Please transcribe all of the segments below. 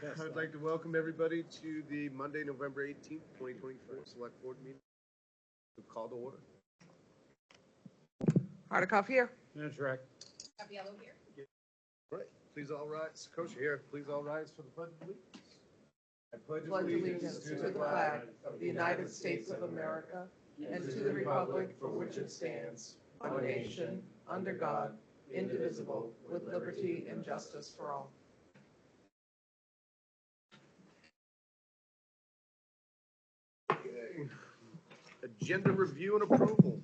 I'd like to welcome everybody to the Monday, November 18th, 2024 Select Board meeting. Call to order. Hardikoff here. That's right. Capiello here. All right, please all rise. Kosha here. Please all rise for the pledge of allegiance. I Pledge allegiance to the flag of the United States of America and to the republic for which it stands, one nation, under God, indivisible, with liberty and justice for all. Okay. Agenda review and approval.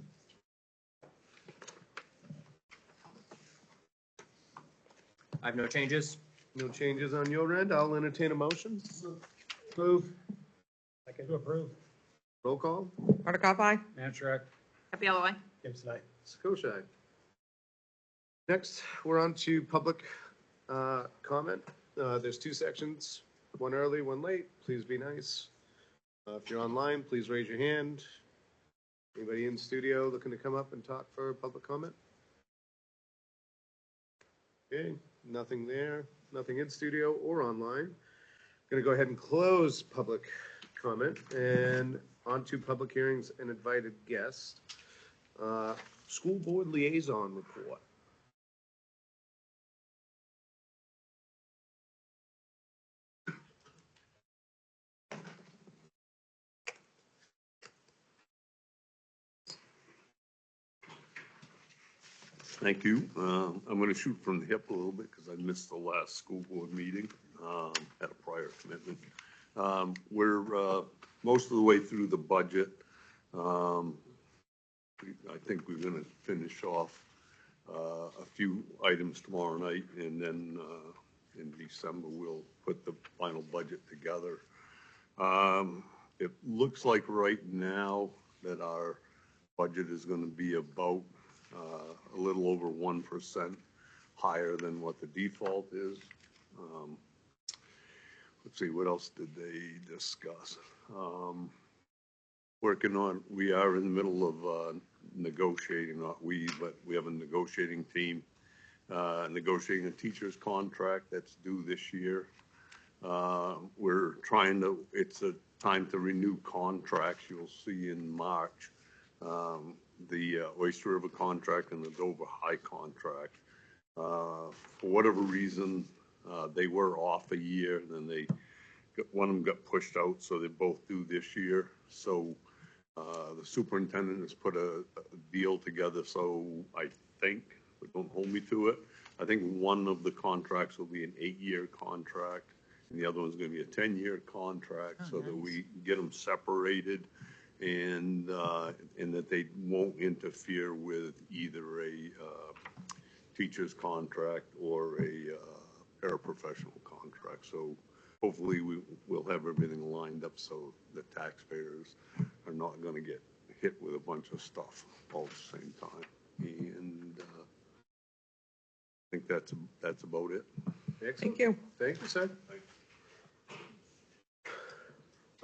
I have no changes. No changes on your end. I'll entertain a motion. Move. Second to approve. Roll call. Hardikoff, aye. Nantrick. Capiello, aye. Gibson, aye. Kosha. Next, we're on to public comment. There's two sections, one early, one late. Please be nice. If you're online, please raise your hand. Anybody in studio looking to come up and talk for public comment? Okay, nothing there, nothing in studio or online. Going to go ahead and close public comment and on to public hearings and invited guests. School board liaison report. Thank you. I'm going to shoot from the hip a little bit because I missed the last school board meeting, had a prior commitment. We're most of the way through the budget. I think we're going to finish off a few items tomorrow night, and then in December we'll put the final budget together. It looks like right now that our budget is going to be about a little over 1% higher than what the default is. Let's see, what else did they discuss? Working on, we are in the middle of negotiating, not we, but we have a negotiating team, negotiating a teacher's contract that's due this year. We're trying to, it's a time to renew contracts. You'll see in March. The Oyster River contract and the Dover High contract. For whatever reason, they were off a year, then one of them got pushed out, so they're both due this year. So the superintendent has put a deal together, so I think, but don't hold me to it, I think one of the contracts will be an 8-year contract, and the other one's going to be a 10-year contract, so that we get them separated. And that they won't interfere with either a teacher's contract or a paraprofessional contract. So hopefully we'll have everything lined up so the taxpayers are not going to get hit with a bunch of stuff all at the same time. And I think that's about it. Excellent. Thank you. Thank you, sir.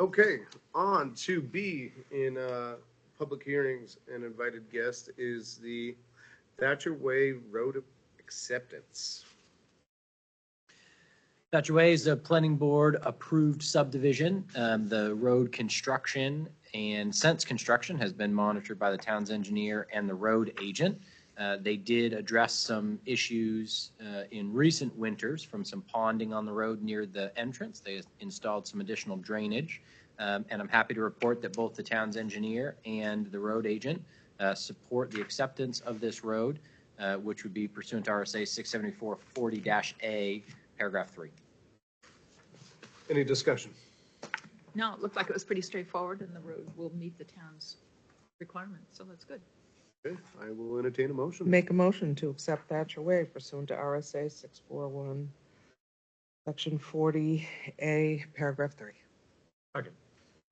Okay, on to B in public hearings and invited guest is the Thatcher Way Road acceptance. Thatcher Way is a planning board approved subdivision. The road construction and since construction has been monitored by the town's engineer and the road agent. They did address some issues in recent winters from some ponding on the road near the entrance. They installed some additional drainage. And I'm happy to report that both the town's engineer and the road agent support the acceptance of this road, which would be pursuant to RSA 674-40-A, paragraph 3. Any discussion? No, it looked like it was pretty straightforward, and the road will meet the town's requirements, so that's good. Okay, I will entertain a motion. Make a motion to accept Thatcher Way pursuant to RSA 641, section 40A, paragraph 3. Okay.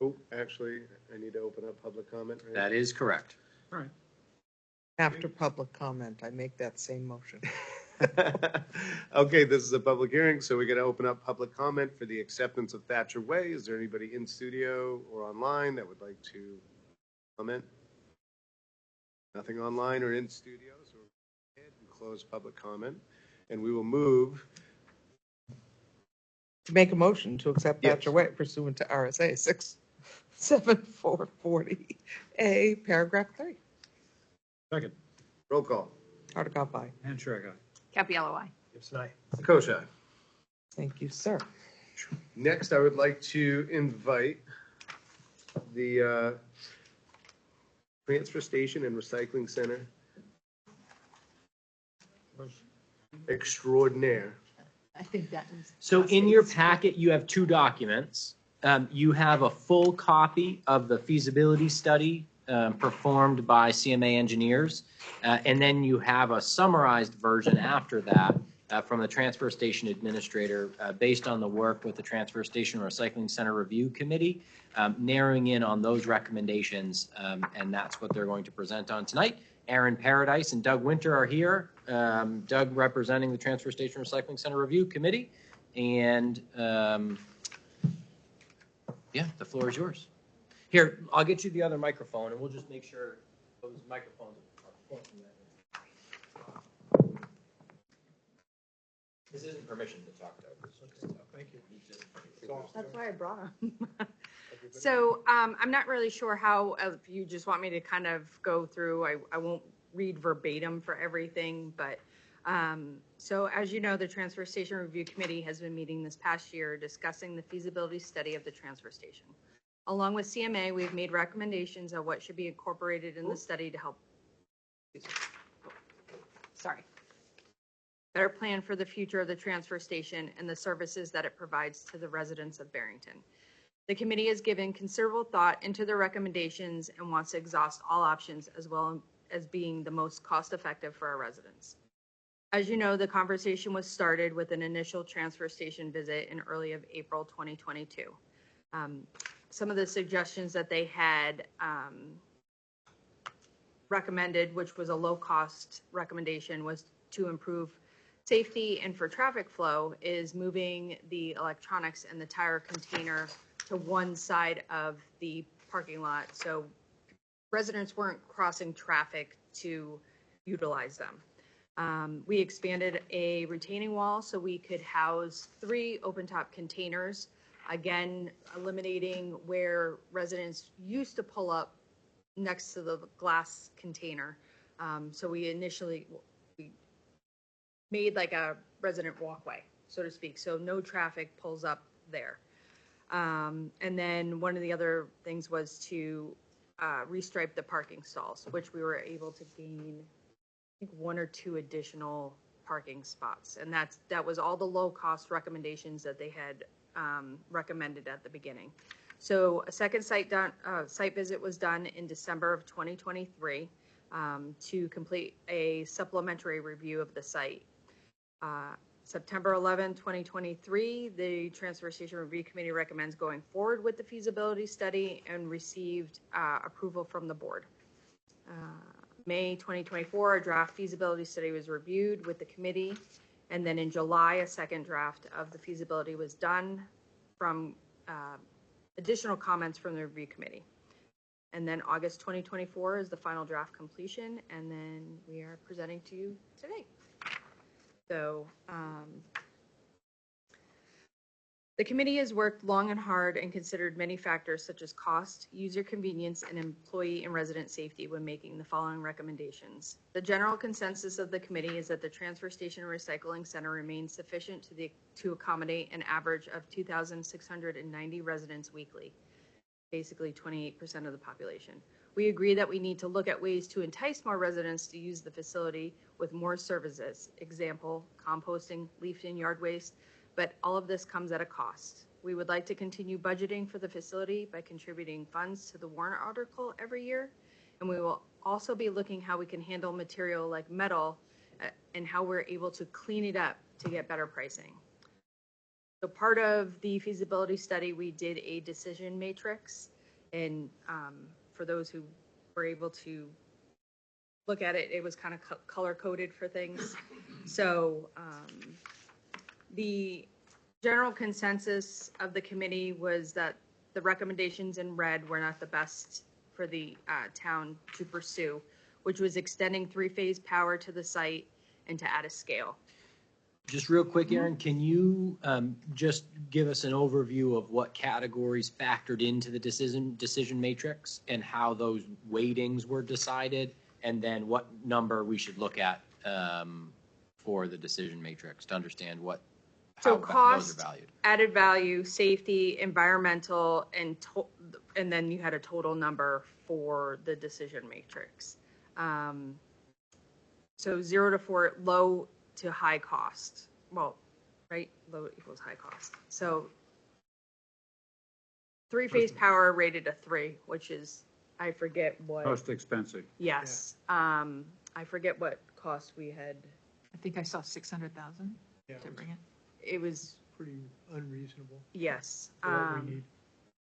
Oh, actually, I need to open up public comment. Right? That is correct. All right. After public comment, I make that same motion. Okay, this is a public hearing, so we're going to open up public comment for the acceptance of Thatcher Way. Is there anybody in studio or online that would like to comment? Nothing online or in studio, so we'll go ahead and close public comment. And we will move To make a motion to accept Yes. Thatcher Way pursuant to RSA 67440A, paragraph 3. Second. Roll call. Hardikoff, aye. Handshake, aye. Capello, aye. Gibson, aye. Koshak. Thank you, sir. Next, I would like to invite the Transfer Station and Recycling Center extraordinaire. I think that is. So in your packet, you have two documents. You have a full copy of the feasibility study performed by CMA engineers. And then you have a summarized version after that from the Transfer Station Administrator based on the work with the Transfer Station Recycling Center Review Committee, narrowing in on those recommendations. And that's what they're going to present on tonight. Aaron Paradise and Doug Winter are here. Doug representing the Transfer Station Recycling Center Review Committee. And yeah, the floor is yours. Here, I'll get you the other microphone and we'll just make sure those microphones are pointing that way. This isn't permission to talk, Doug. Thank you. That's why I brought them. So I'm not really sure how, if you just want me to kind of go through, I won't read verbatim for everything, but so as you know, the Transfer Station Review Committee has been meeting this past year discussing the feasibility study of the transfer station. Along with CMA, we've made recommendations on what should be incorporated in the study to help, better plan for the future of the transfer station and the services that it provides to the residents of Barrington. The committee has given considerable thought into the recommendations and wants to exhaust all options as well as being the most cost-effective for our residents. As you know, the conversation was started with an initial transfer station visit in early of April 2022. Some of the suggestions that they had recommended, which was a low-cost recommendation, was to improve safety and for traffic flow, is moving the electronics and the tire container to one side of the parking lot, so residents weren't crossing traffic to utilize them. We expanded a retaining wall so we could house 3 open-top containers, again, eliminating where residents used to pull up next to the glass container. So we initially made like a resident walkway, so to speak, so no traffic pulls up there. And then one of the other things was to restripe the parking stalls, which we were able to gain, I think, 1 or 2 additional parking spots. And that was all the low-cost recommendations that they had recommended at the beginning. So a second site visit was done in December of 2023 to complete a supplementary review of the site. September 11, 2023, the Transfer Station Review Committee recommends going forward with the feasibility study and received approval from the board. May 2024, a draft feasibility study was reviewed with the committee, and then in July, a second draft of the feasibility was done from additional comments from the review committee. And then August 2024 is the final draft completion, and then we are presenting to you today. So the committee has worked long and hard and considered many factors such as cost, user convenience, and employee and resident safety when making the following recommendations. The general consensus of the committee is that the Transfer Station and Recycling Center remains sufficient to accommodate an average of 2,690 residents weekly, basically 28% of the population. We agree that we need to look at ways to entice more residents to use the facility with more services, example, composting, leaf and yard waste, but all of this comes at a cost. We would like to continue budgeting for the facility by contributing funds to the warrant article every year, and we will also be looking how we can handle material like metal and how we're able to clean it up to get better pricing. So part of the feasibility study, we did a decision matrix, and for those who were able to look at it, it was kind of color-coded for things. So the general consensus of the committee was that the recommendations in red were not the best for the town to pursue, which was extending 3-phase power to the site and to add a scale. Just real quick, Aaron, can you just give us an overview of what categories factored into the decision matrix and how those weightings were decided, and then what number we should look at for the decision matrix to understand So how those cost, are valued? added value, safety, environmental, and then you had a total number for the decision matrix. So 0 to 4, low to high cost. Well, right? Low equals high cost. So three-phase power rated a 3, which is, I forget what. Most expensive. Yes. I forget what cost we had. I think I saw 600,000 to bring it. It was, Pretty unreasonable yes. for what we need.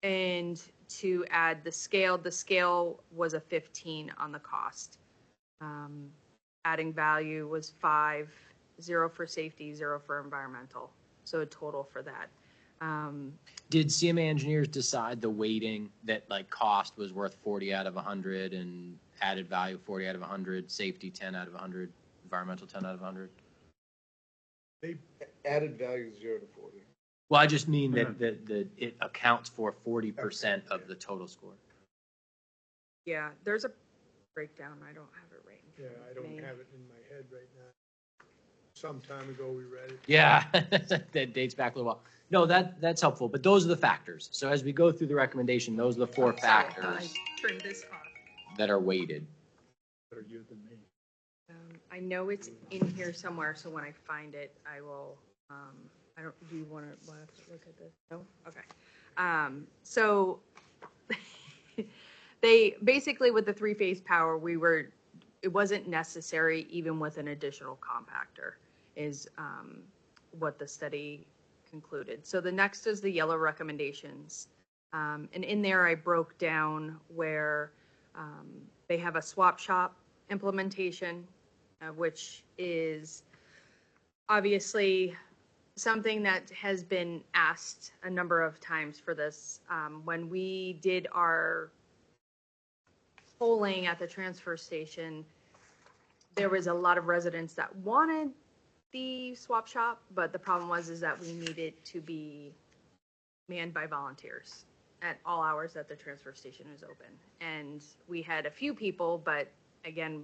And to add the scale was a 15 on the cost. Adding value was 5, 0 for safety, 0 for environmental. So a total for that. Did CMA engineers decide the weighting that like cost was worth 40 out of 100 and added value 40 out of 100, safety 10 out of 100, environmental 10 out of 100? Added value 0 to 40. Well, I just mean that it accounts for 40% of the total score. Yeah, there's a breakdown. I don't have it right in Yeah, front I of don't me. have it in my head right now. Some time ago we read it. Yeah, that dates back a little while. No, that's helpful, but those are the factors. So as we go through the recommendation, those are the 4 factors Turn this off. that are weighted. Better you than me. I know it's in here somewhere, so when I find it, I will, do you want to look at this? No? Okay. So they, basically with the 3-phase power, it wasn't necessary even with an additional compactor is what the study concluded. So the next is the yellow recommendations. And in there I broke down where they have a swap shop implementation, which is obviously something that has been asked a number of times for this. When we did our polling at the transfer station, there was a lot of residents that wanted the swap shop, but the problem is that we needed to be manned by volunteers at all hours that the transfer station is open. And we had a few people, but again,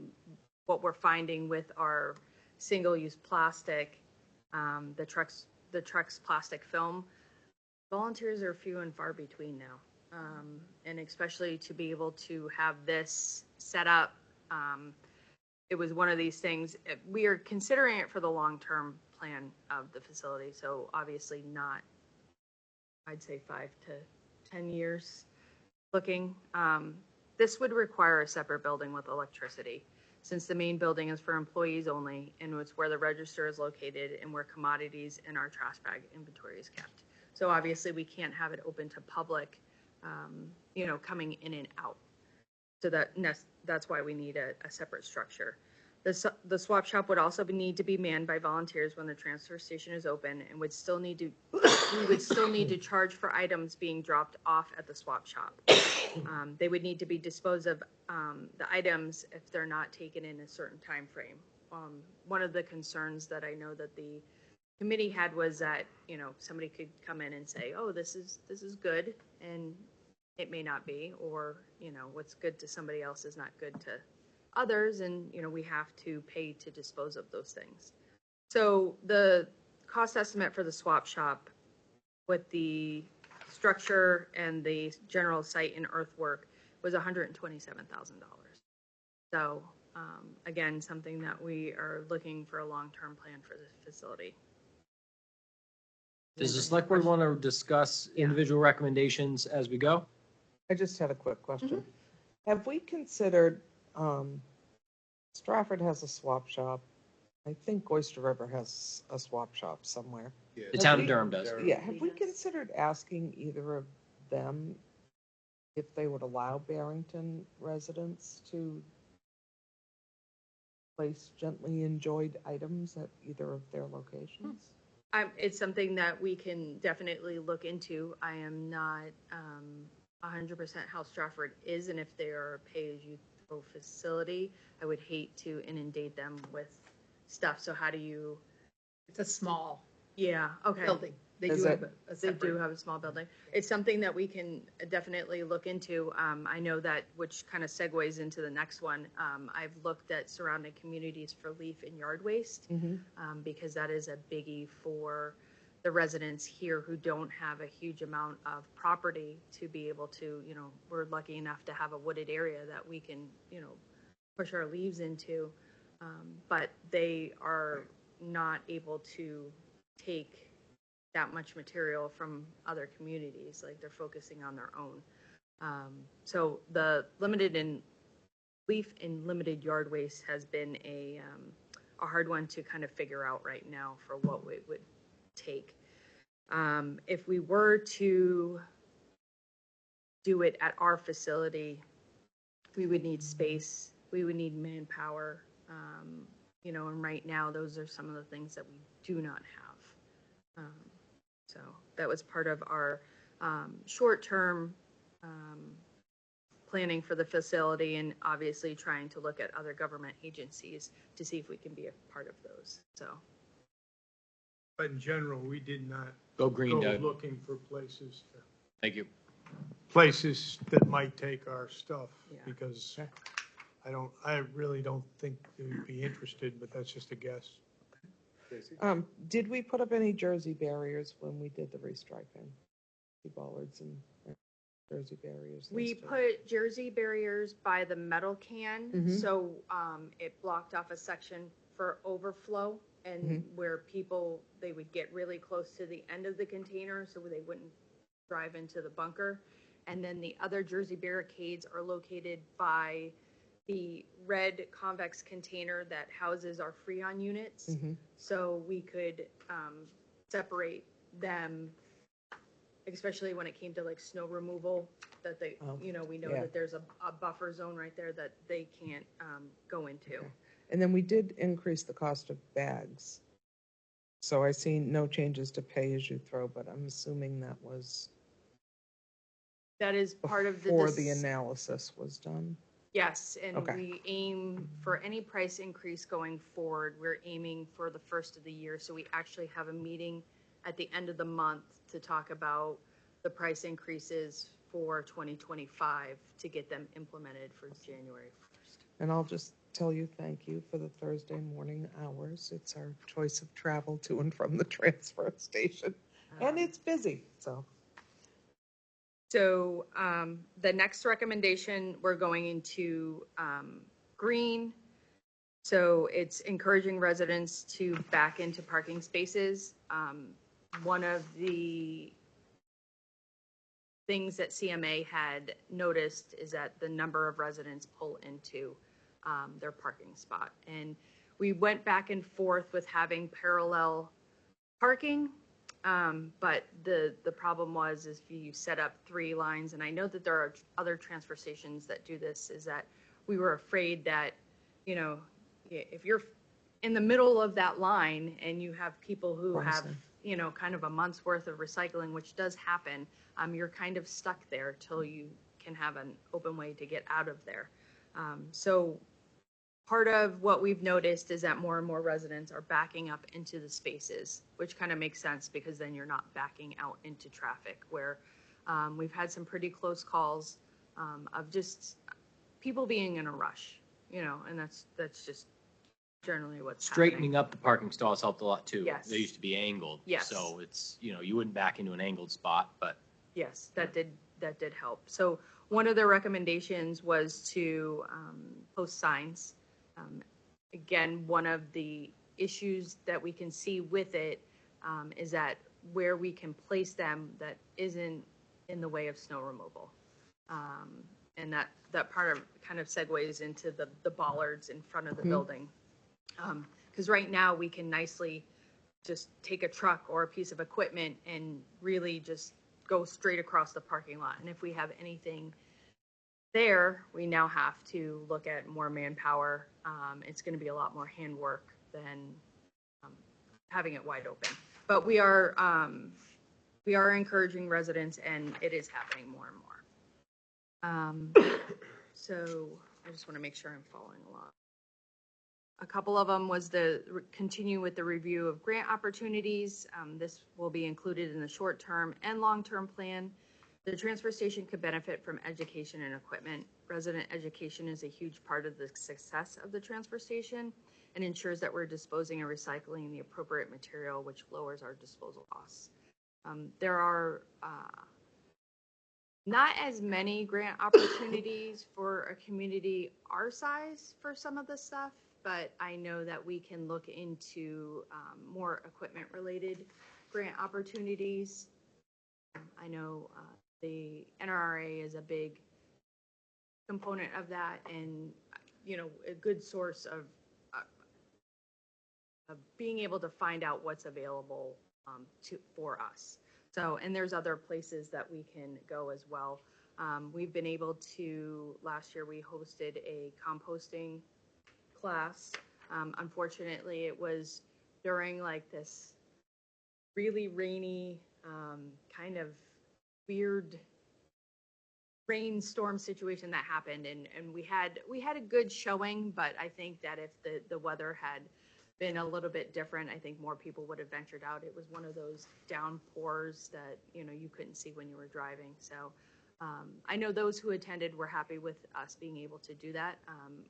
what we're finding with our single-use plastic, the truck's plastic film, volunteers are few and far between now. And especially to be able to have this set up, it was one of these things, we are considering it for the long-term plan of the facility. So obviously not, I'd say 5 to 10 years looking. This would require a separate building with electricity, since the main building is for employees only, and it's where the register is located and where commodities and our trash bag inventory is kept. So obviously we can't have it open to public, coming in and out. So that's why we need a separate structure. The swap shop would also need to be manned by volunteers when the transfer station is open, and we would still need to charge for items being dropped off at the swap shop. They would need to be disposed of, the items if they're not taken in a certain time frame. One of the concerns that I know that the committee had was that, somebody could come in and say, oh, this is good, and it may not be, or, what's good to somebody else is not good to others, and, we have to pay to dispose of those things. So the cost estimate for the swap shop with the structure and the general site and earthwork was $127,000. So, again, something that we are looking for a long-term plan for the facility. Does the select board want to discuss individual recommendations as we go? I just had a quick question. Have we considered, Stratford has a swap shop. I think Oyster River has a swap shop somewhere. Yeah. The town of Durham does. Yeah, have we considered asking either of them if they would allow Barrington residents to place gently enjoyed items at either of their locations? It's something that we can definitely look into. I am not 100% how Stratford is, and if they are a pay-as-you-throw facility, I would hate to inundate them with stuff. So how do you It's a small Yeah, okay. building. They Is do it? have a They do separate. have a small building. It's something that we can definitely look into. I know that, which kind of segues into the next one. I've looked at surrounding communities for leaf and yard waste, because that is a biggie for the residents here who don't have a huge amount of property to be able to, we're lucky enough to have a wooded area that we can, push our leaves into. But they are not able to take that much material from other communities, like they're focusing on their own. So the limited and leaf and limited yard waste has been a hard one to kind of figure out right now for what it would take. If we were to do it at our facility, we would need space, we would need manpower, and right now those are some of the things that we do not have. So that was part of our short-term planning for the facility, and obviously trying to look at other government agencies to see if we can be a part of those. So, But in general, we did not Go green, go Doug. looking for places Thank you. that might take our stuff, Yeah. because I really don't think they would be interested, but that's just a guess. Stacy? Did we put up any Jersey barriers when we did the restriping? The bollards and Jersey barriers? we those two? put Jersey barriers by the metal can, so it blocked off a section for overflow, and where people, they would get really close to the end of the container so they wouldn't drive into the bunker. And then the other Jersey barricades are located by the red convex container that houses our Freon units. So we could separate them, especially when it came to like snow removal, that they, we know yeah. that there's a buffer zone right there that they can't go into. Okay. And then we did increase the cost of bags. So I see no changes to pay as you throw, but I'm assuming that was That is part of the. before the analysis was done. Yes, and Okay. we aim for any price increase going forward, we're aiming for the first of the year. So we actually have a meeting at the end of the month to talk about the price increases for 2025 to get them implemented for January 1st. And I'll just tell you, thank you for the Thursday morning hours. It's our choice of travel to and from the transfer station. And it's busy, so. So the next recommendation, we're going into green. So it's encouraging residents to back into parking spaces. One of the things that CMA had noticed is that the number of residents pull into their parking spot. And we went back and forth with having parallel parking. But the problem was if you set up 3 lines, and I know that there are other transfer stations that do this, is that we were afraid that, if you're in the middle of that line and you have people who have, kind of a month's worth of recycling, which does happen, you're kind of stuck there till you can have an open way to get out of there. So part of what we've noticed is that more and more residents are backing up into the spaces, which kind of makes sense because then you're not backing out into traffic, where we've had some pretty close calls of just people being in a rush, and that's just generally what's Straightening happening. up the parking stalls helped a lot too. Yes. They used to be angled. Yes. So it's, you wouldn't back into an angled spot, but Yes, that did help. So one of the recommendations was to post signs. Again, one of the issues that we can see with it is that where we can place them that isn't in the way of snow removal. And that part of kind of segues into the bollards in front of the building. Because right now we can nicely just take a truck or a piece of equipment and really just go straight across the parking lot. And if we have anything there, we now have to look at more manpower. It's going to be a lot more handwork than having it wide open. But we are encouraging residents, and it is happening more and more. So I just want to make sure I'm following along. A couple of them was continue with the review of grant opportunities. This will be included in the short-term and long-term plan. The transfer station could benefit from education and equipment. Resident education is a huge part of the success of the transfer station and ensures that we're disposing and recycling the appropriate material, which lowers our disposal costs. There are not as many grant opportunities for a community our size for some of this stuff, but I know that we can look into more equipment-related grant opportunities. I know the NRA is a big component of that, and a good source of being able to find out what's available for us. So, and there's other places that we can go as well. We've been able to, last year we hosted a composting class. Unfortunately, it was during like this really rainy, kind of weird rainstorm situation that happened, and we had a good showing, but I think that if the weather had been a little bit different, I think more people would have ventured out. It was one of those downpours that you couldn't see when you were driving. So I know those who attended were happy with us being able to do that.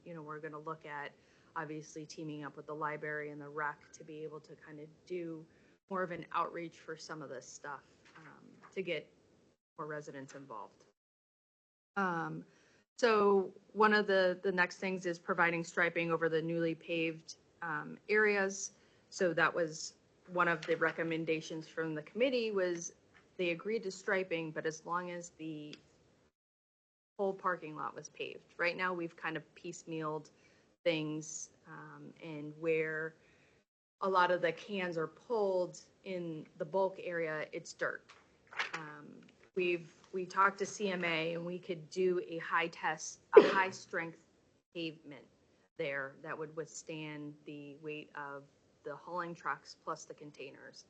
We're going to look at obviously teaming up with the library and the rec to be able to kind of do more of an outreach for some of this stuff to get more residents involved. So one of the next things is providing striping over the newly paved areas. So that was one of the recommendations from the committee, was they agreed to striping, but as long as the whole parking lot was paved. Right now we've kind of piecemealed things, and where a lot of the cans are pulled in the bulk area, it's dirt. We talked to CMA, and we could do a high strength pavement there that would withstand the weight of the hauling trucks plus the containers.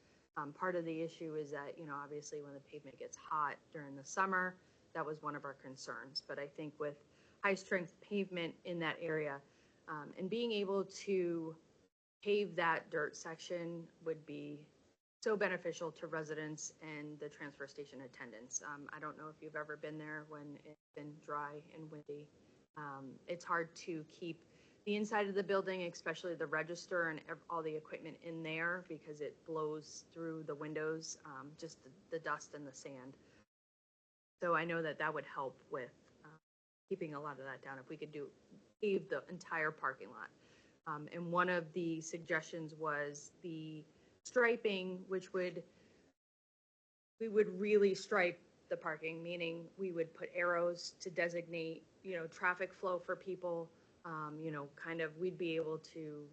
Part of the issue is that, obviously when the pavement gets hot during the summer, that was one of our concerns. But I think with high strength pavement in that area, and being able to pave that dirt section would be so beneficial to residents and the transfer station attendants. I don't know if you've ever been there when it's been dry and windy. It's hard to keep the inside of the building, especially the register and all the equipment in there, because it blows through the windows, just the dust and the sand. So I know that would help with keeping a lot of that down if we could pave the entire parking lot. And one of the suggestions was the striping, which we would really stripe the parking, meaning we would put arrows to designate, traffic flow for people. We'd be able to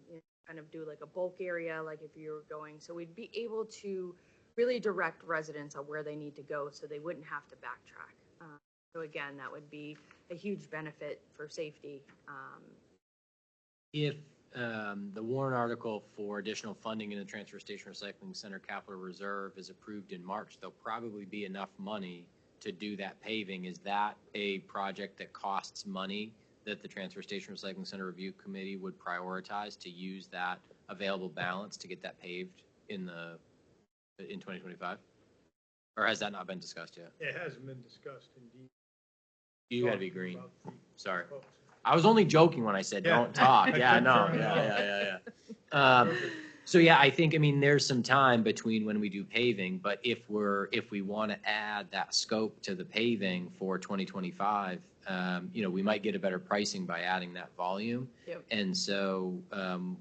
kind of do like a bulk area, like if you were going. So we'd be able to really direct residents on where they need to go so they wouldn't have to backtrack. So again, that would be a huge benefit for safety. If the warrant article for additional funding in the Transfer Station Recycling Center Capital Reserve is approved in March, there'll probably be enough money to do that paving. Is that a project that costs money that the Transfer Station Recycling Center Review Committee would prioritize to use that available balance to get that paved in 2025? Or has that not been discussed yet? It hasn't been discussed indeed. You gotta be green. Sorry. I was only joking when I said don't talk. Yeah, no. Yeah. So yeah, I think, there's some time between when we do paving, but if we want to add that scope to the paving for 2025, we might get a better pricing by adding that volume. Yep. And so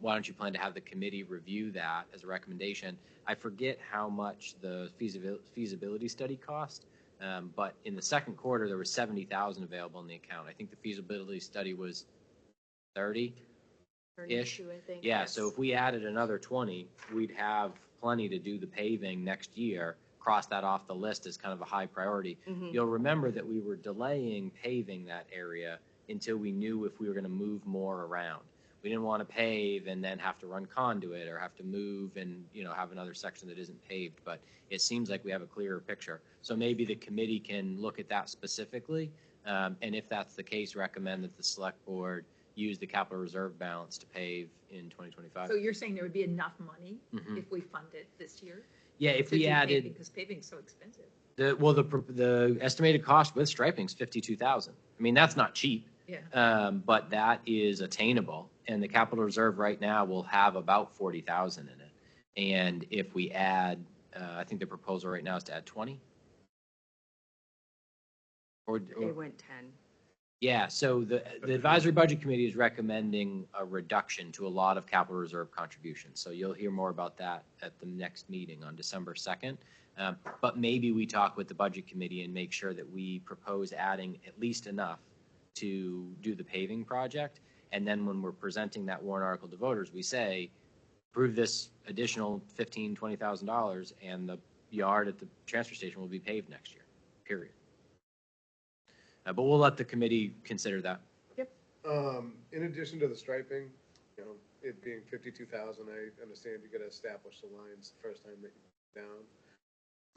why don't you plan to have the committee review that as a recommendation? I forget how much the feasibility study cost, but in the second quarter, there was $70,000 available in the account. I think the feasibility study was 30. Ish. I think. Yeah, Yes. so if we added another 20, we'd have plenty to do the paving next year, cross that off the list as kind of a high priority. Mm-hmm. You'll remember that we were delaying paving that area until we knew if we were going to move more around. We didn't want to pave and then have to run conduit or have to move and, have another section that isn't paved, but it seems like we have a clearer picture. So maybe the committee can look at that specifically, and if that's the case, recommend that the select board use the capital reserve balance to pave in 2025. So you're saying there would be enough money Mhm. if we fund it this year? Yeah, if to we do added, paving, because paving's so expensive. the estimated cost with striping is 52,000. I mean, that's not cheap. Yeah. But that is attainable, and the capital reserve right now will have about 40,000 in it. And if we add, I think the proposal right now is to add 20. They went 10. Yeah, so the advisory budget committee is recommending a reduction to a lot of capital reserve contributions. So you'll hear more about that at the next meeting on December 2nd. But maybe we talk with the budget committee and make sure that we propose adding at least enough to do the paving project. And then when we're presenting that warrant article to voters, we say, approve this additional $15,000, $20,000 and the yard at the transfer station will be paved next year, period. But we'll let the committee consider that. In addition to the striping, you know, it being 52,000, I understand you gotta establish the lines the first time that you're down.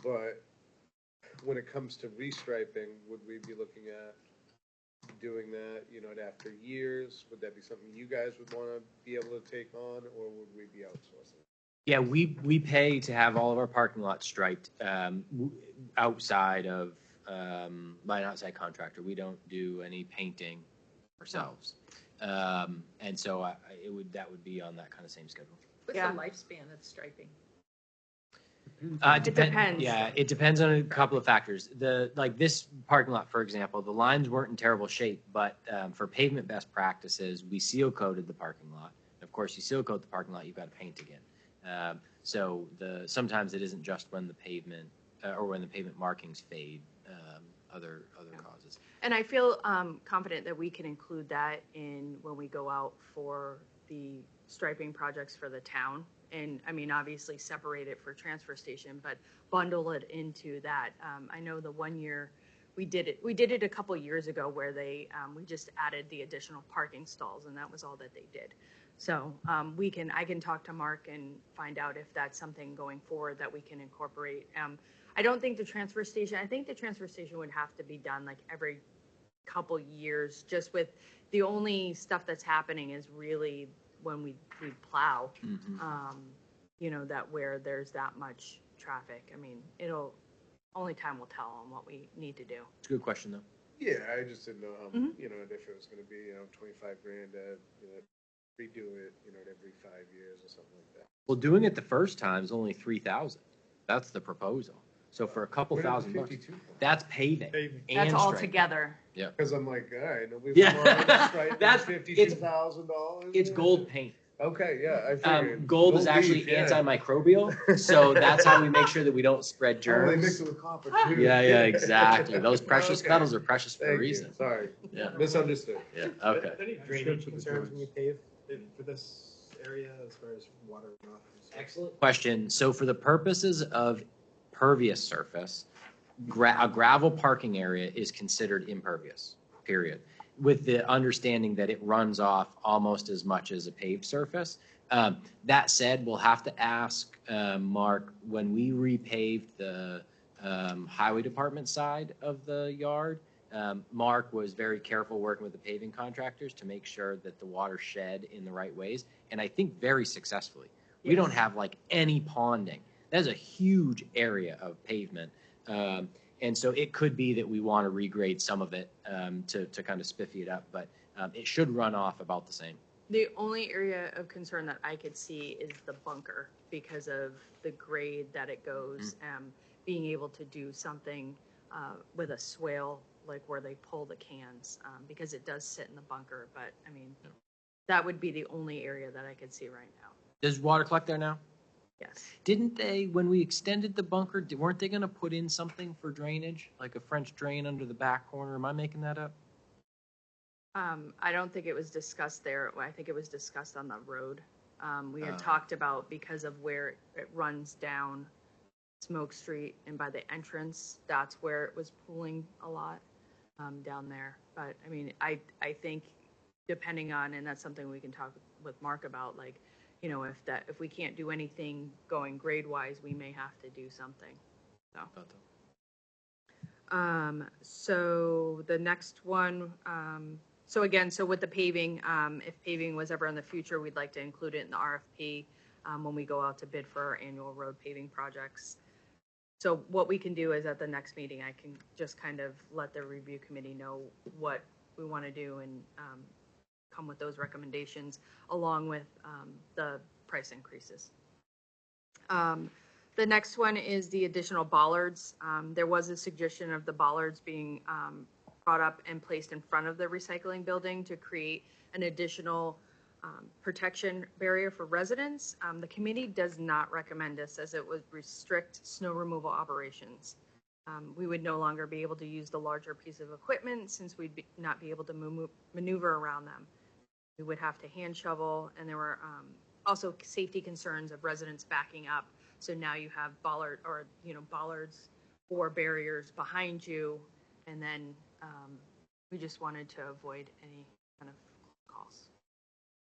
But when it comes to restriping, would we be looking at doing that, you know, after years? Would that be something you guys would wanna be able to take on, or would we be outsourcing? Yeah, we pay to have all of our parking lots striped outside of, by an outside contractor. We don't do any painting ourselves. And so that would be on that kind of same schedule. What's Yeah. the lifespan of striping? It depends. Yeah, it depends on a couple of factors. Like this parking lot, for example, the lines weren't in terrible shape, but for pavement best practices, we seal coated the parking lot. Of course, you seal coat the parking lot, you've got to paint again. So sometimes it isn't just when the pavement or when the pavement markings fade. Other causes. And I feel confident that we can include that in when we go out for the striping projects for the town. And I mean, obviously separate it for transfer station, but bundle it into that. I know the one year we did it a couple years ago where we just added the additional parking stalls, and that was all that they did. So I can talk to Mark and find out if that's something going forward that we can incorporate. I don't think the transfer station would have to be done like every couple years, just with the only stuff that's happening is really when we plow, you know, that where there's that much traffic. I mean, only time will tell on what we need to do. It's a good question, though. Yeah, I just didn't know how, you know, if it was gonna be, you know, 25 grand to, you know, redo it, you know, every 5 years or something like that. Well, doing it the first time is only 3,000. That's the proposal. So for a couple Where did the thousand bucks, 52 come? that's paving. Paving. and That's all striping. together. Cause I'm like, all right, nobody's Yeah. that's It's- $52,000. It's gold paint. Okay, yeah, I figured. Gold is actually leaf, yeah. antimicrobial, so that's how we make sure that we don't spread Oh, they mix germs. it with copper too. Yeah, exactly. Those precious Okay. metals are precious for a Thank you. reason. Sorry, Yeah, misunderstood. yeah, okay. Any drainage concerns when you pave for this area as far as water runoff? Excellent question. So for the purposes of pervious surface, a gravel parking area is considered impervious, period, with the understanding that it runs off almost as much as a paved surface. That said, we'll have to ask Mark, when we repaved the highway department side of the yard, Mark was very careful working with the paving contractors to make sure that the water shed in the right ways, and I think very successfully. We don't have like any ponding. That's a huge area of pavement. And so it could be that we want to regrade some of it to kind of spiffy it up, but it should run off about the same. The only area of concern that I could see is the bunker because of the grade that it goes. Being able to do something with a swale, like where they pull the cans, because it does sit in the bunker. But I mean, that would be the only area that I could see right now. Does water collect there now? Yes. Didn't they, when we extended the bunker, weren't they going to put in something for drainage, like a French drain under the back corner? Am I making that up? I don't think it was discussed there. I think it was discussed on the road. We had talked about because of where it runs down Smoke Street and by the entrance, that's where it was pooling a lot down there. But I mean, I think depending on, and that's something we can talk with Mark about, like, you know, if we can't do anything going grade wise, we may have to do something. So the next one, So again, so with the paving, if paving was ever in the future, we'd like to include it in the RFP when we go out to bid for our annual road paving projects. So what we can do is at the next meeting, I can just kind of let the review committee know what we want to do and come with those recommendations along with the price increases. The next one is the additional bollards. There was a suggestion of the bollards being brought up and placed in front of the recycling building to create an additional protection barrier for residents. The committee does not recommend this as it would restrict snow removal operations. We would no longer be able to use the larger piece of equipment since we'd not be able to maneuver around them. We would have to hand shovel, and there were also safety concerns of residents backing up. So now you have bollards or barriers behind you, and then we just wanted to avoid any kind of calls.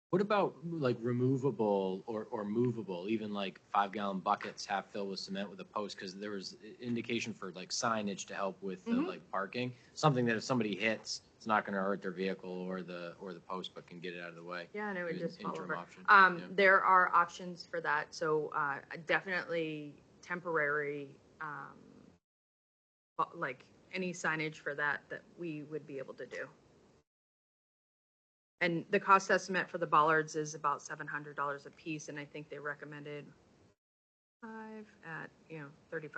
What about like removable or movable, even like 5-gallon buckets half filled with cement with a post? Because there was indication for like signage to help with the, like parking, something that if somebody hits, it's not going to hurt their vehicle or the post, but can get it out of the way. Yeah, and it would just fall Interim over. option. Yeah. There are options for that. So definitely temporary, like any signage for that we would be able to do. And the cost estimate for the bollards is about $700 a piece, and I think they recommended 5 at $3,500.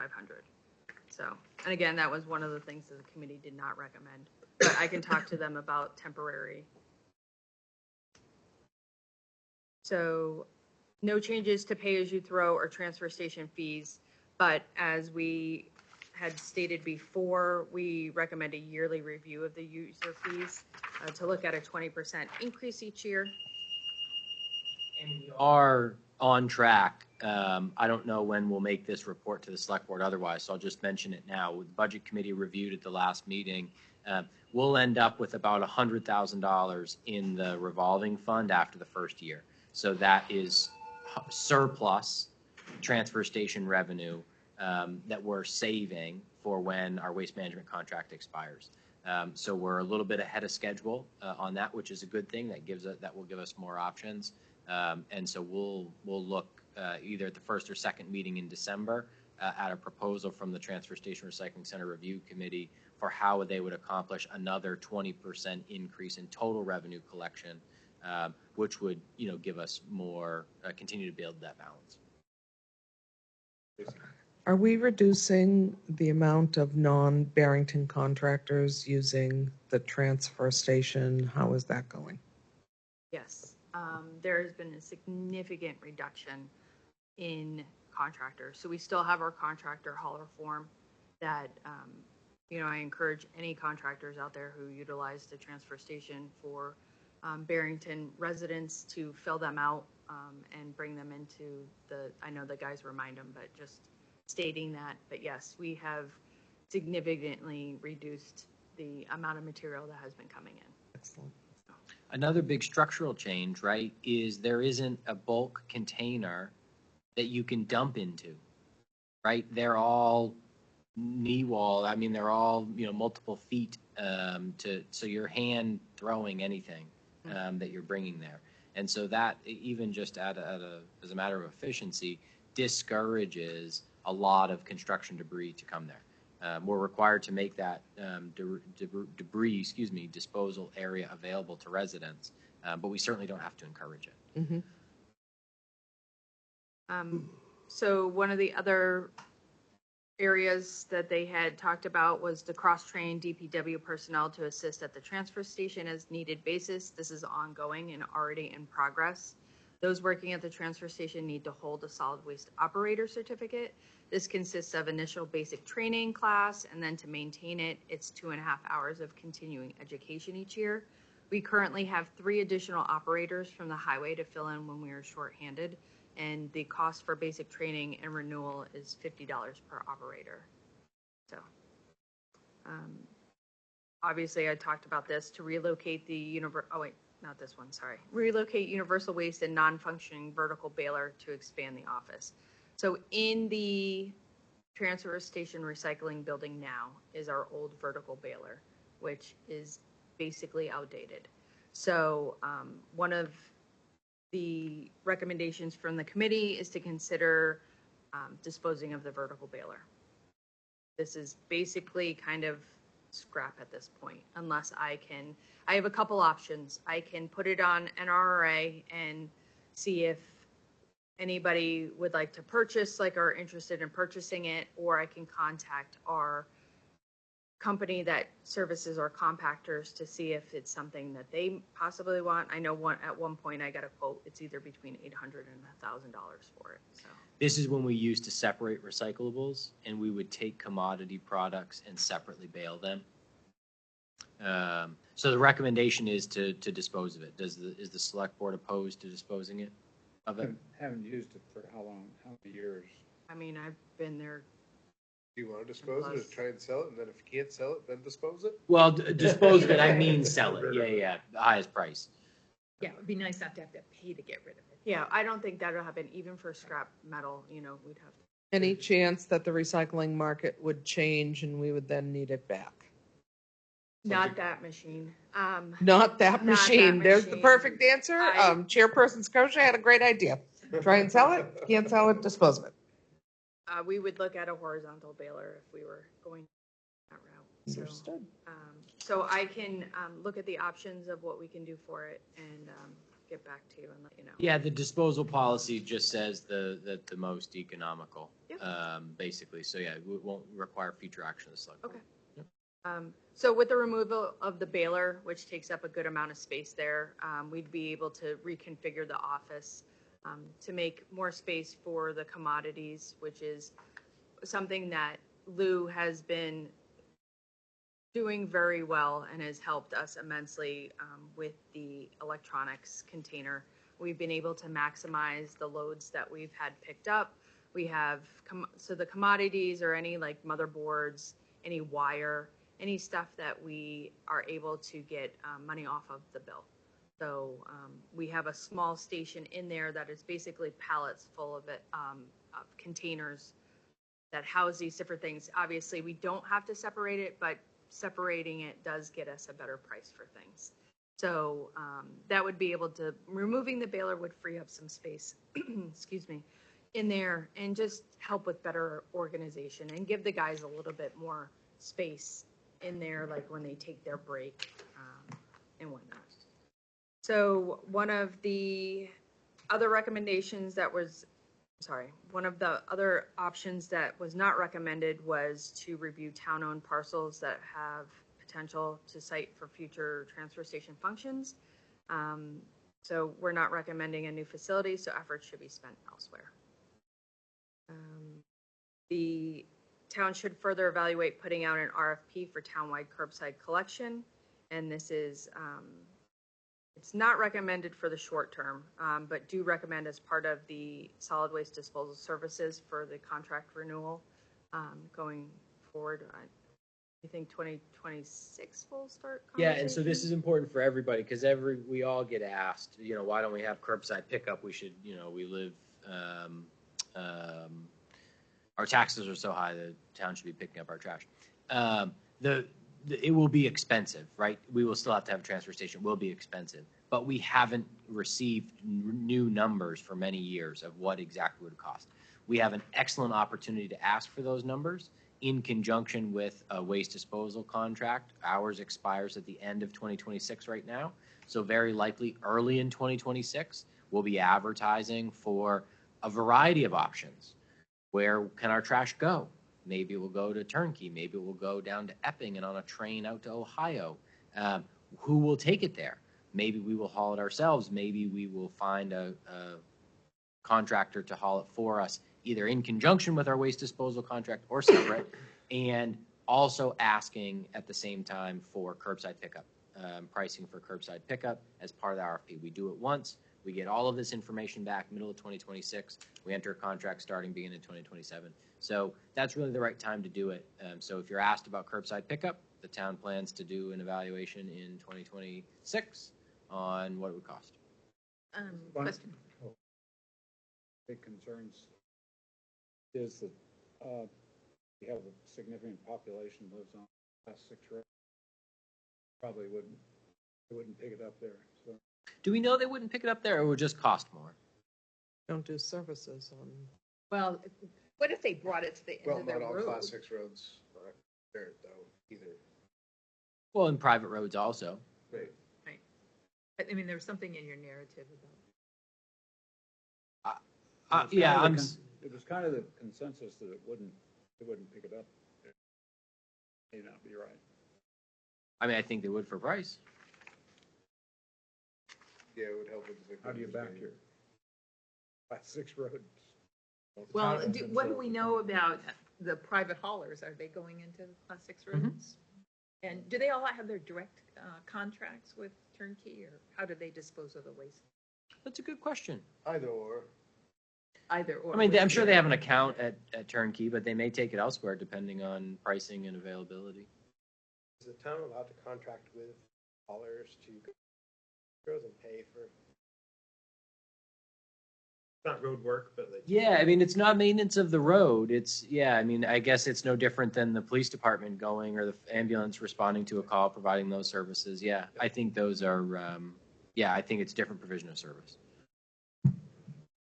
So, and again, that was one of the things that the committee did not recommend. But I can talk to them about temporary. So, no changes to pay-as-you-throw or transfer station fees, but as we had stated before, we recommend a yearly review of the user fees to look at a 20% increase each year. And we are on track. I don't know when we'll make this report to the select board otherwise, so I'll just mention it now. With the budget committee reviewed at the last meeting, we'll end up with about $100,000 in the revolving fund after the first year. So that is surplus transfer station revenue that we're saving for when our waste management contract expires. So we're a little bit ahead of schedule on that, which is a good thing. That will give us more options. And so we'll look either at the first or second meeting in December at a proposal from the Transfer Station Recycling Center Review Committee for how they would accomplish another 20% increase in total revenue collection, which would give us more, continue to build that balance. Are we reducing the amount of non-Barrington contractors using the transfer station? How is that going? Yes, there has been a significant reduction in contractors. So we still have our contractor hauler form that, I encourage any contractors out there who utilize the transfer station for Barrington residents to fill them out and bring them into I know the guys remind them, but just stating that. But yes, we have significantly reduced the amount of material that has been coming in. Excellent. Another big structural change, right, is there isn't a bulk container that you can dump into, right? They're all knee wall. I mean, they're all, multiple feet so you're hand throwing anything that you're bringing there. And so that even just as a matter of efficiency discourages a lot of construction debris to come there. We're required to make that debris disposal area available to residents, but we certainly don't have to encourage it. Mm-hmm. So one of the other areas that they had talked about was to cross-train DPW personnel to assist at the transfer station as needed basis. This is ongoing and already in progress. Those working at the transfer station need to hold a solid waste operator certificate. This consists of initial basic training class, and then to maintain it, it's 2.5 hours of continuing education each year. We currently have 3 additional operators from the highway to fill in when we are shorthanded, and the cost for basic training and renewal is $50 per operator. So, obviously, I talked about this to relocate the relocate universal waste and non-functioning vertical baler to expand the office. So in the transfer station recycling building now is our old vertical baler, which is basically outdated. So one of the recommendations from the committee is to consider disposing of the vertical baler. This is basically kind of scrap at this point, unless I have a couple options. I can put it on NRA and see if anybody would like to purchase, like are interested in purchasing it, or I can contact our company that services our compactors to see if it's something that they possibly want. I know at one point I got a quote, it's either between $800 and $1,000 for it, so. This is when we used to separate recyclables, and we would take commodity products and separately bale them. So the recommendation is to dispose of it. Is the select board opposed to disposing of it? Haven't used it for how long, how many years? I mean, I've been there. Do you want to dispose of it, or try and sell it, and then if you can't sell it, then dispose it? Well, dispose of it, I mean sell it. Yeah, the highest price. Yeah, it'd be nice not to have to pay to get rid of it. Yeah, I don't think that'll happen, even for scrap metal, we'd have to. Any chance that the recycling market would change and we would then need it back? Not that machine. Not that machine. There's the machine. perfect answer. I- Chairperson Scotia had a great idea. Try and sell it, can't sell it, dispose of it. We would look at a horizontal baler if we were going that route. So, Understood. So I can look at the options of what we can do for it and get back to you and let you know. Yeah, the disposal policy just says the most economical, Yep. basically. So yeah, it won't require future action of the select board. Okay. So with the removal of the baler, which takes up a good amount of space there, we'd be able to reconfigure the office to make more space for the commodities, which is something that Lou has been doing very well and has helped us immensely with the electronics container. We've been able to maximize the loads that we've had picked up. We have, so the commodities or any like motherboards, any wire, any stuff that we are able to get money off of the bill. So we have a small station in there that is basically pallets full of it, of containers that house these different things. Obviously, we don't have to separate it, but separating it does get us a better price for things. So that would be able to, removing the baler would free up some space, excuse me, in there and just help with better organization and give the guys a little bit more space in there, like when they take their break and whatnot. So one of the other recommendations that was, one of the other options that was not recommended was to review town-owned parcels that have potential to site for future transfer station functions. So we're not recommending a new facility, so efforts should be spent elsewhere. The town should further evaluate putting out an RFP for townwide curbside collection, and this is it's not recommended for the short term, but do recommend as part of the solid waste disposal services for the contract renewal going forward. I think 2026 will start. Yeah, and so this is important for everybody because we all get asked, why don't we have curbside pickup? We should, we live, our taxes are so high, the town should be picking up our trash. It will be expensive, right? We will still have to have a transfer station. It will be expensive, but we haven't received new numbers for many years of what exactly would cost. We have an excellent opportunity to ask for those numbers in conjunction with a waste disposal contract. Ours expires at the end of 2026 right now. So very likely early in 2026, we'll be advertising for a variety of options. Where can our trash go? Maybe it will go to Turnkey. Maybe it will go down to Epping and on a train out to Ohio. Who will take it there? Maybe we will haul it ourselves. Maybe we will find a contractor to haul it for us, either in conjunction with our waste disposal contract or separate, and also asking at the same time for curbside pickup, pricing for curbside pickup as part of the RFP. We do it once. We get all of this information back middle of 2026. We enter a contract starting beginning of 2027. So that's really the right time to do it. So if you're asked about curbside pickup, the town plans to do an evaluation in 2026 on what it would cost. Question. Big concerns is that we have a significant population lives on class 6 road. Probably wouldn't they wouldn't pick it up there, so. Do we know they wouldn't pick it up there, or it would just cost more? Don't do services on, Well, what if they brought it to the end Well, of their not all road? class 6 roads are there though, either. Well, in private roads also. Right. But, I mean, there was something in your narrative about. Yeah, I'm, It was kind of the consensus that they wouldn't pick it up. May not be right. I mean, I think they would for price. Yeah, it would help with the big. How do you ones, back maybe. your class 6 road? Well, what do we know about the private haulers? Are they going into class 6 roads? And do they all have their direct contracts with Turnkey, or how do they dispose of the waste? That's a good question. Either or. Either or. I mean, I'm sure they have an account at Turnkey, but they may take it elsewhere depending on pricing and availability. Is the town allowed to contract with haulers to go and pay for? Not road work, but like. Yeah, I mean, it's not maintenance of the road. It's, yeah, I mean, I guess it's no different than the police department going or the ambulance responding to a call, providing those services. Yeah, I think those are, yeah, I think it's different provision of service.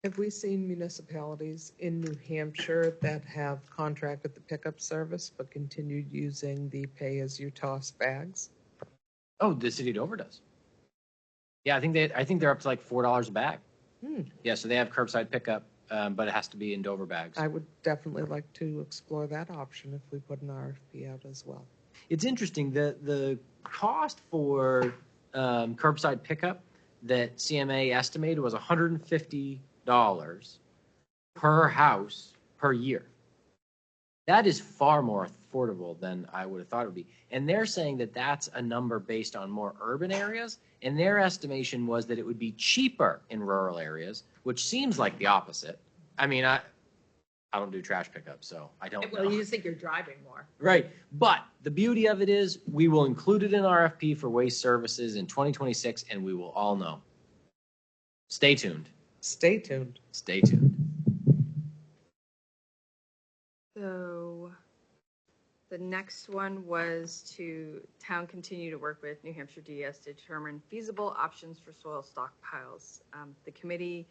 have we seen municipalities in New Hampshire that have contracted the pickup service but continued using the pay-as-you-toss bags? Oh, the city of Dover does. Yeah, I think they're up to like $4 a bag. Yeah, so they have curbside pickup, but it has to be in Dover bags. I would definitely like to explore that option if we put an RFP out as well. It's interesting, the cost for curbside pickup that CMA estimated was $150 per house per year. That is far more affordable than I would have thought it would be. And they're saying that that's a number based on more urban areas, and their estimation was that it would be cheaper in rural areas, which seems like the opposite. I mean, I don't do trash pickup, so I don't Well, know. you just think you're driving more. Right. But the beauty of it is we will include it in RFP for waste services in 2026, and we will all know. Stay tuned. Stay tuned. Stay tuned. So the next one was to town continue to work with New Hampshire DES to determine feasible options for soil stockpiles. The committee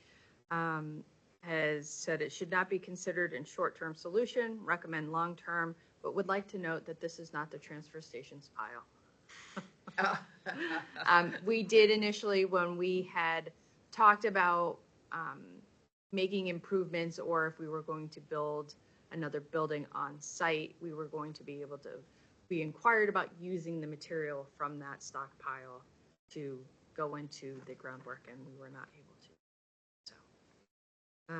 has said it should not be considered in short-term solution, recommend long-term, but would like to note that this is not the transfer station's pile. We did initially, when we had talked about making improvements, or if we were going to build another building on site, we were going to be able to, we inquired about using the material from that stockpile to go into the groundwork, and we were not able to. So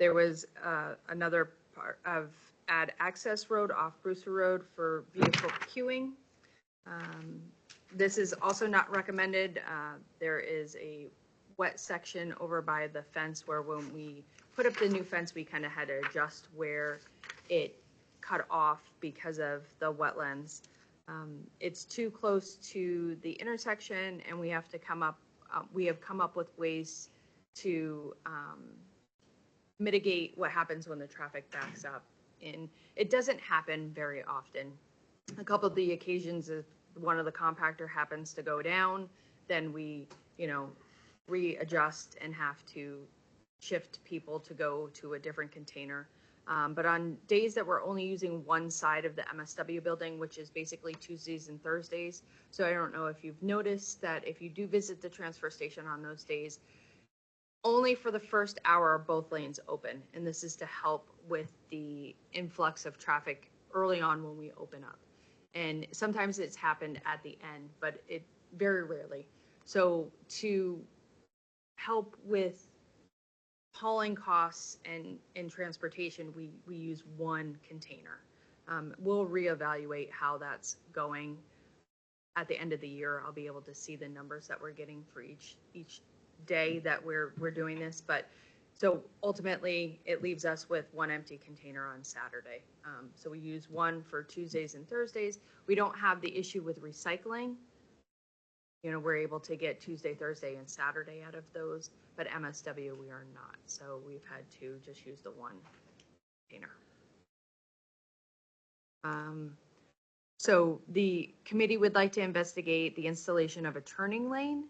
there was another part of add access road off Brewster Road for vehicle queuing. This is also not recommended. There is a wet section over by the fence where when we put up the new fence, we kind of had to adjust where it cut off because of the wetlands. It's too close to the intersection, and we have to come up, we have come up with ways to mitigate what happens when the traffic backs up. And it doesn't happen very often. A couple of the occasions, if one of the compactor happens to go down, then we, readjust and have to shift people to go to a different container. But on days that we're only using one side of the MSW building, which is basically Tuesdays and Thursdays. So I don't know if you've noticed that if you do visit the transfer station on those days, only for the first hour are both lanes open. And this is to help with the influx of traffic early on when we open up. And sometimes it's happened at the end, but it very rarely. So to help with hauling costs and transportation, we use one container. We'll reevaluate how that's going at the end of the year. I'll be able to see the numbers that we're getting for each day that we're doing this. But so ultimately, it leaves us with one empty container on Saturday. So we use one for Tuesdays and Thursdays. We don't have the issue with recycling. We're able to get Tuesday, Thursday, and Saturday out of those, but MSW we are not. So we've had to just use the one container. So the committee would like to investigate the installation of a turning lane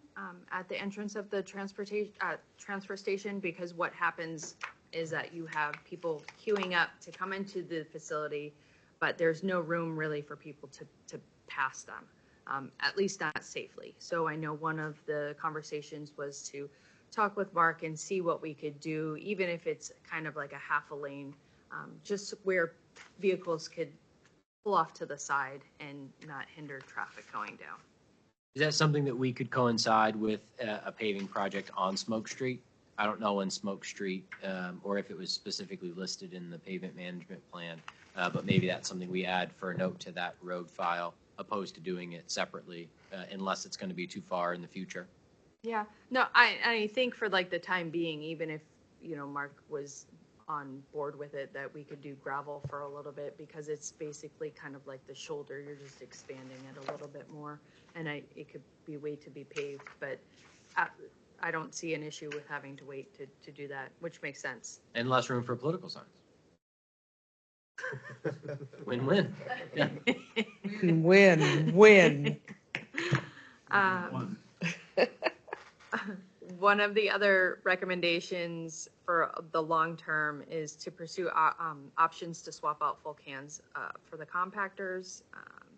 at the entrance of the transfer station, because what happens is that you have people queuing up to come into the facility, but there's no room really for people to pass them, at least not safely. So I know one of the conversations was to talk with Mark and see what we could do, even if it's kind of like a half a lane, just where vehicles could pull off to the side and not hinder traffic going down. Is that something that we could coincide with a paving project on Smoke Street? I don't know when Smoke Street, or if it was specifically listed in the pavement management plan, but maybe that's something we add for a note to that road file, opposed to doing it separately, unless it's going to be too far in the future. Yeah, no, I think for like the time being, even if, Mark was on board with it, that we could do gravel for a little bit, because it's basically kind of like the shoulder, you're just expanding it a little bit more, and it could be wait to be paved, but I don't see an issue with having to wait to do that, which makes sense. And less room for political signs. Win-win. Yeah. Win. One of the other recommendations for the long term is to pursue options to swap out full cans for the compactors.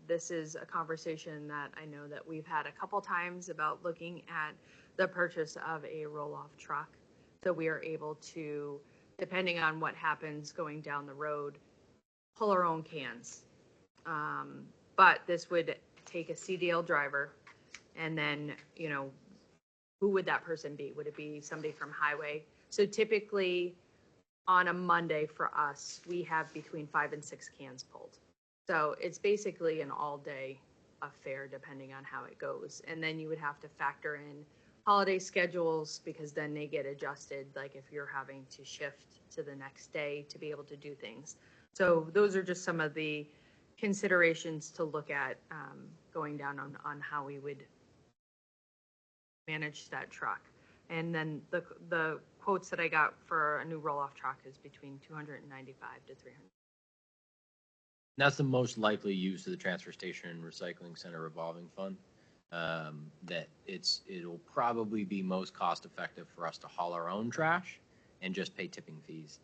This is a conversation that I know that we've had a couple times about looking at the purchase of a roll-off truck. So we are able to, depending on what happens going down the road, pull our own cans. But this would take a CDL driver, and then, who would that person be? Would it be somebody from highway? So typically on a Monday for us, we have between 5 and 6 cans pulled. So it's basically an all-day affair depending on how it goes. And then you would have to factor in holiday schedules, because then they get adjusted, like if you're having to shift to the next day to be able to do things. So those are just some of the considerations to look at going down on how we would manage that truck. And then the quotes that I got for a new roll-off truck is between $295 to $300. That's the most likely use of the transfer station and recycling center revolving fund. That it'll probably be most cost effective for us to haul our own trash and just pay tipping fees.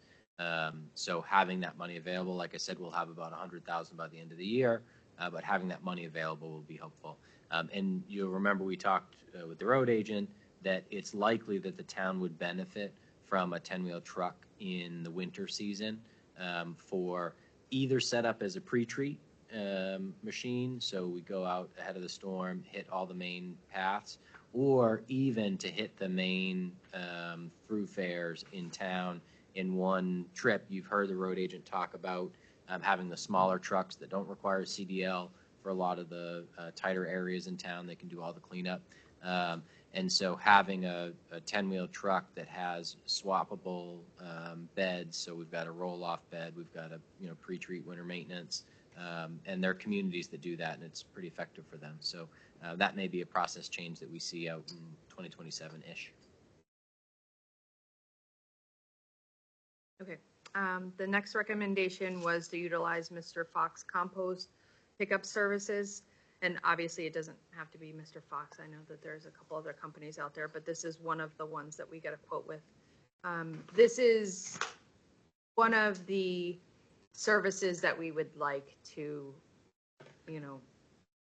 So having that money available, like I said, we'll have about 100,000 by the end of the year, but having that money available will be helpful. And you'll remember we talked with the road agent that it's likely that the town would benefit from a 10-wheel truck in the winter season for either set up as a pre-treat machine, so we go out ahead of the storm, hit all the main paths, or even to hit the main thoroughfares in town in one trip. You've heard the road agent talk about having the smaller trucks that don't require CDL for a lot of the tighter areas in town. They can do all the cleanup. And so having a 10-wheel truck that has swappable beds, so we've got a roll-off bed, we've got a pre-treat winter maintenance, and there are communities that do that, and it's pretty effective for them. So that may be a process change that we see out in 2027-ish. Okay. The next recommendation was to utilize Mr. Fox compost pickup services. And obviously, it doesn't have to be Mr. Fox. I know that there's a couple other companies out there, but this is one of the ones that we get a quote with. This is one of the services that we would like to,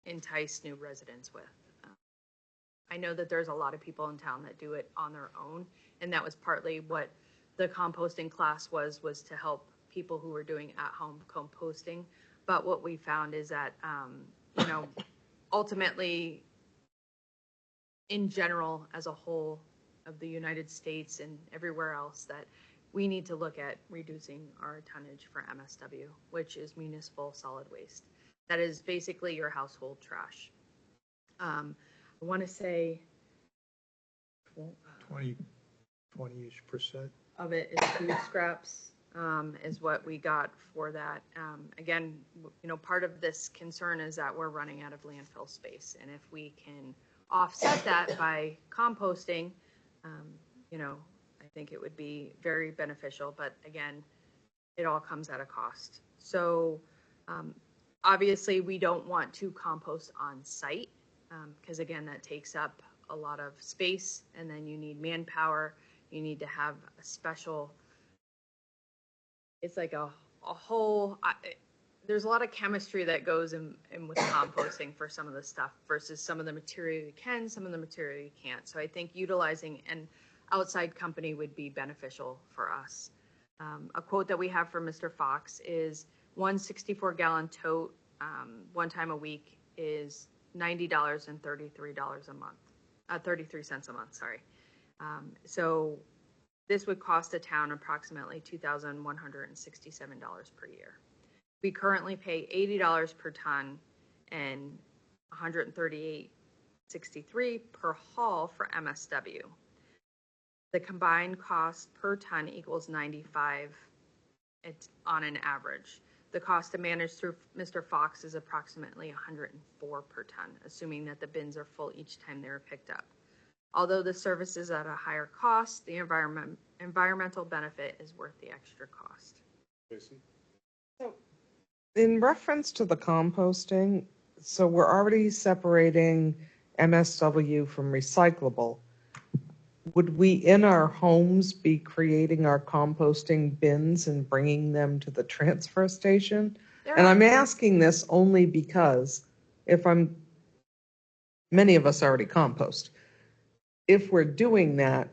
entice new residents with. I know that there's a lot of people in town that do it on their own, and that was partly what the composting class was to help people who were doing at-home composting. But what we found is that, ultimately, in general, as a whole of the United States and everywhere else, that we need to look at reducing our tonnage for MSW, which is municipal solid waste. That is basically your household trash. I want to say 20-ish% of it is food scraps, is what we got for that. Again, part of this concern is that we're running out of landfill space, and if we can offset that by composting, I think it would be very beneficial. But again, it all comes at a cost. So Obviously, we don't want to compost on site, because again, that takes up a lot of space, and then you need manpower. You need to have a special, it's like a whole, there's a lot of chemistry that goes in with composting for some of the stuff versus some of the material you can, some of the material you can't. So I think utilizing an outside company would be beneficial for us. A quote that we have from Mr. Fox is 164-gallon tote, 1 time a week is $90 and $33 a month, 33 cents a month, sorry. So this would cost the town approximately $2,167 per year. We currently pay $80 per ton and $138.63 per haul for MSW. The combined cost per ton equals $95 on an average. The cost to manage through Mr. Fox is approximately $104 per ton, assuming that the bins are full each time they're picked up. Although the service is at a higher cost, the environmental benefit is worth the extra cost. Jason? So, in reference to the composting, so we're already separating MSW from recyclable. Would we in our homes be creating our composting bins and bringing them to the transfer station? And I'm asking this only because many of us already compost. If we're doing that,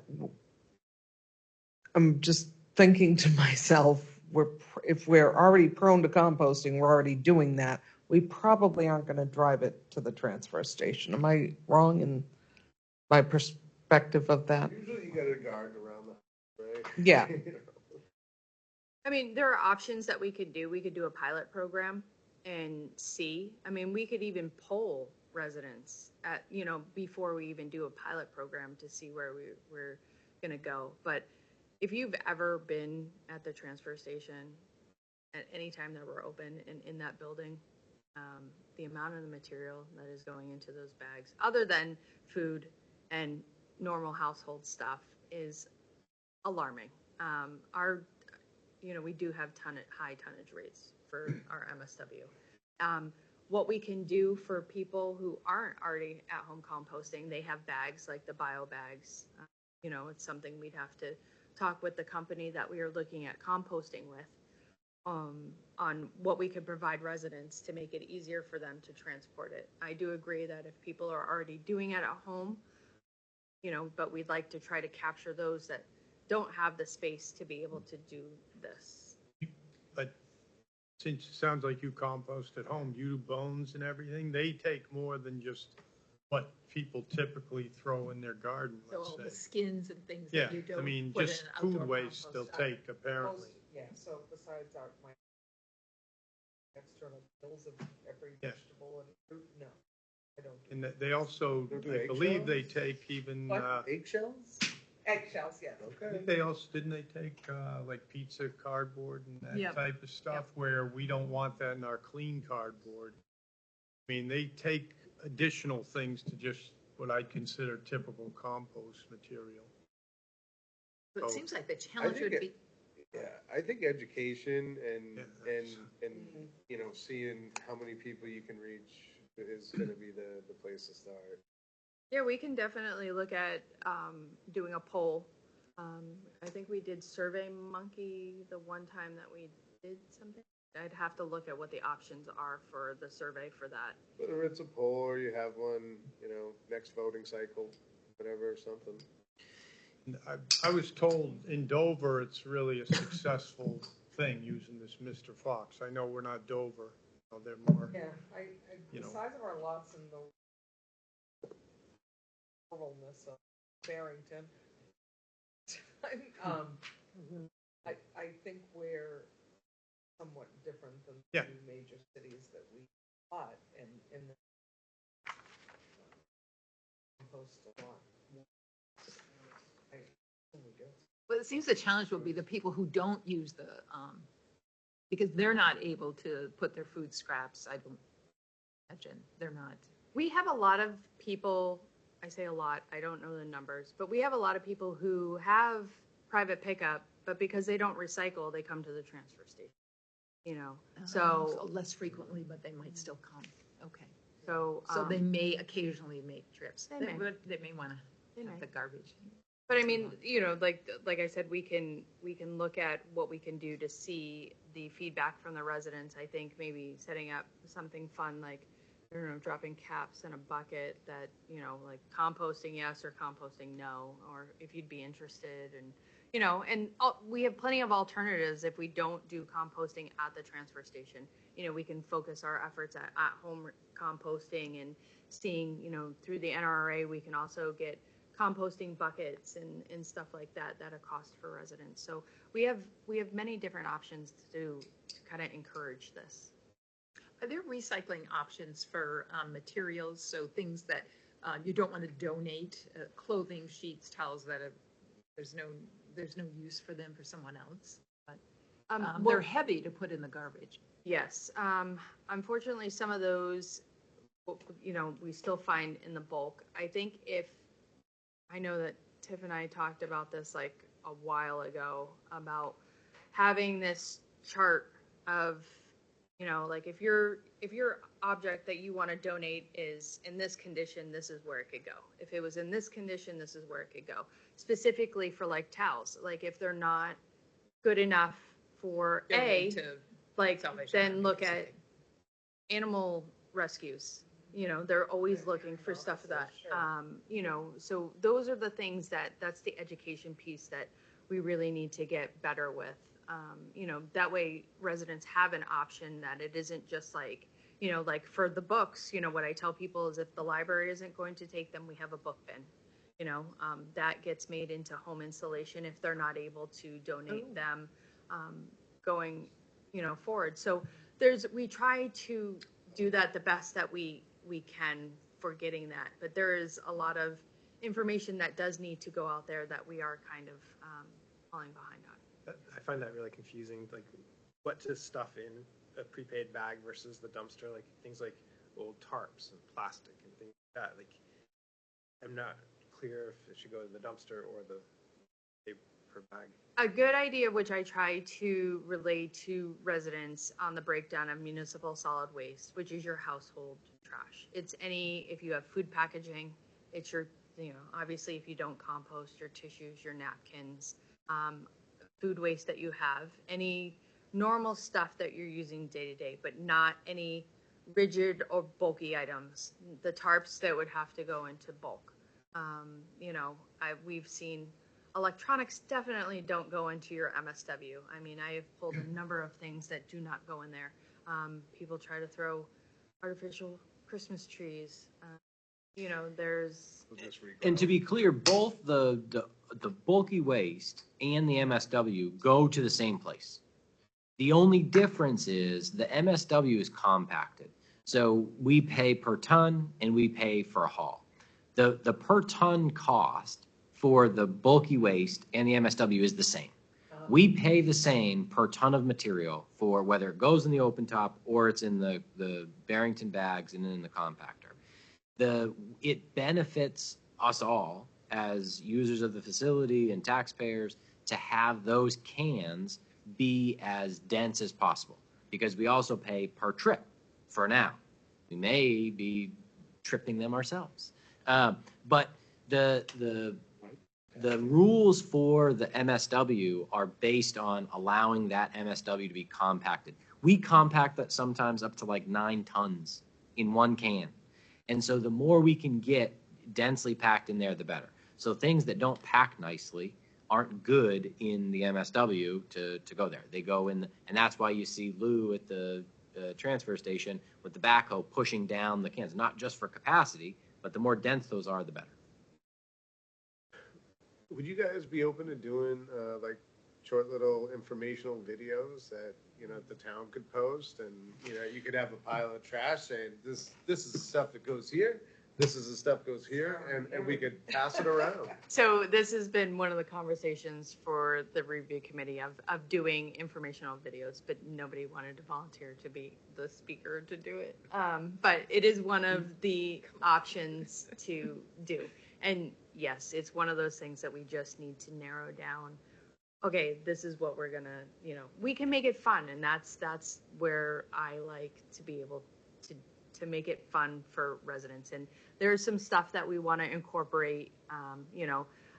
I'm just thinking to myself, if we're already prone to composting, we're already doing that, we probably aren't going to drive it to the transfer station. Am I wrong in my perspective of that? Usually you got a guard around that, right? Yeah. I mean, there are options that we could do. We could do a pilot program and see. I mean, we could even poll residents at, before we even do a pilot program to see where we're going to go. But if you've ever been at the transfer station at any time that we're open in that building, the amount of the material that is going into those bags, other than food and normal household stuff, is alarming. We do have high tonnage rates for our MSW. What we can do for people who aren't already at home composting, they have bags like the bio bags. It's something we'd have to talk with the company that we are looking at composting with on what we could provide residents to make it easier for them to transport it. I do agree that if people are already doing it at home, but we'd like to try to capture those that don't have the space to be able to do this. But since it sounds like you compost at home, you do bones and everything, they take more than just what people typically throw in their garden, So let's all the say. skins and things Yeah, that you I don't mean, put in just an outdoor food waste compost. they'll take apparently. Yeah, so besides my external bills of every Yeah. vegetable and fruit, no, I don't. And they also, Don't do I believe they eggshells? take even, What? Eggshells? Eggshells, yes. Okay. didn't they take like pizza cardboard and that Yep. type of stuff where we don't want that in our clean cardboard? I mean, they take additional things to just what I consider typical compost material. So it Oh. seems like the challenge think would be, Yeah, I think education Yeah, and seeing how many people you can reach is going to be the place to start. Yeah, we can definitely look at doing a poll. I think we did Survey Monkey the one time that we did something. I'd have to look at what the options are for the survey for that. Whether it's a poll or you have one, next voting cycle, whatever, something. I was told in Dover, it's really a successful thing using this Mr. Fox. I know we're not Dover, they're more, Yeah, the size of our lots and the ruralness of Barrington, I think we're somewhat different than the Yeah. two major cities that we fought in the compost a lot. but it seems the challenge will be the people who don't use because they're not able to put their food scraps. I don't imagine they're not. We have a lot of people, I say a lot, I don't know the numbers, but we have a lot of people who have private pickup, but because they don't recycle, they come to the transfer station. you know, so, Less frequently, but they might still come. Okay. so. So they may occasionally make trips. They may. They may want They to may. have the garbage. But I mean, you know, like I said, we can look at what we can do to see the feedback from the residents. I think maybe setting up something fun like, I don't know, dropping caps in a bucket that, you know, like composting yes or composting no, or if you'd be interested, and, you know, and we have plenty of alternatives if we don't do composting at the transfer station. You know, we can focus our efforts at home composting and seeing, you know, through the NRA, we can also get composting buckets and stuff like that at a cost for residents. So we have many different options to kind of encourage this. Are there recycling options for materials? So things that you don't want to donate, clothing, sheets, towels that there's no use for them for someone else. But they're heavy to put in the garbage. Yes. Unfortunately, some of those, you know, we still find in the bulk. I know that Tiff and I talked about this like a while ago about having this chart of, you know, like if your object that you want to donate is in this condition, this is where it could go. If it was in this condition, this is where it could go. Specifically for like towels, like if they're not good enough for then look at animal rescues. You know, they're always looking for stuff that, you know, so those are the things that's the education piece that we really need to get better with. You know, that way residents have an option that it isn't just like, you know, like for the books, you know, what I tell people is if the library isn't going to take them, we have a book bin. You know, that gets made into home installation if they're not able to donate them going, you know, forward. So we try to do that the best that we can for getting that, but there is a lot of information that does need to go out there that we are kind of falling behind on. I find that really confusing, like what to stuff in a prepaid bag versus the dumpster, like things like old tarps and plastic and things like that. Like, I'm not clear if it should go to the dumpster or the paper bag. A good idea, which I try to relay to residents on the breakdown of municipal solid waste, which is your household trash. It's if you have food packaging, it's your, you know, obviously if you don't compost, your tissues, your napkins, food waste that you have, any normal stuff that you're using day to day, but not any rigid or bulky items. The tarps that would have to go into bulk. You know, we've seen electronics definitely don't go into your MSW. I mean, I have pulled a number of things that do not go in there. People try to throw artificial Christmas trees. You know, And to be clear, both the bulky waste and the MSW go to the same place. The only difference is the MSW is compacted. So we pay per ton and we pay for a haul. The per ton cost for the bulky waste and the MSW is the same. We pay the same per ton of material for whether it goes in the open top or it's in the Barrington bags and in the compactor. It benefits us all as users of the facility and taxpayers to have those cans be as dense as possible because we also pay per trip for now. We may be tripping them ourselves. But the rules for the MSW are based on allowing that MSW to be compacted. We compact that sometimes up to like 9 tons in one can. And so the more we can get densely packed in there, the better. So things that don't pack nicely aren't good in the MSW to go there. They go in, and that's why you see Lou at the transfer station with the backhoe pushing down the cans, not just for capacity, but the more dense those are, the better. Would you guys be open to doing like short little informational videos that, you know, the town could post, and, you know, you could have a pile of trash saying this is the stuff that goes here, this is the stuff goes here, and we could pass it around. So this has been one of the conversations for the review committee of doing informational videos, but nobody wanted to volunteer to be the speaker to do it. But it is one of the options to do. And yes, it's one of those things that we just need to narrow down. okay, this is what we're gonna, we can make it fun, and that's where I like to be able to make it fun for residents. And there's some stuff that we want to incorporate.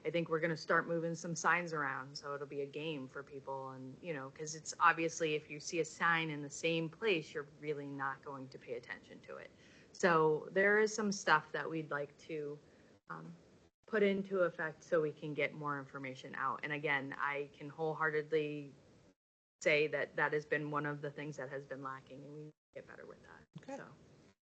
I think we're going to start moving some signs around, so it'll be a game for people. And because it's obviously, if you see a sign in the same place, you're really not going to pay attention to it. So there is some stuff that we'd like to put into effect so we can get more information out. And again, I can wholeheartedly say that has been one of the things that has been lacking, and we need to get better with that. Okay. So.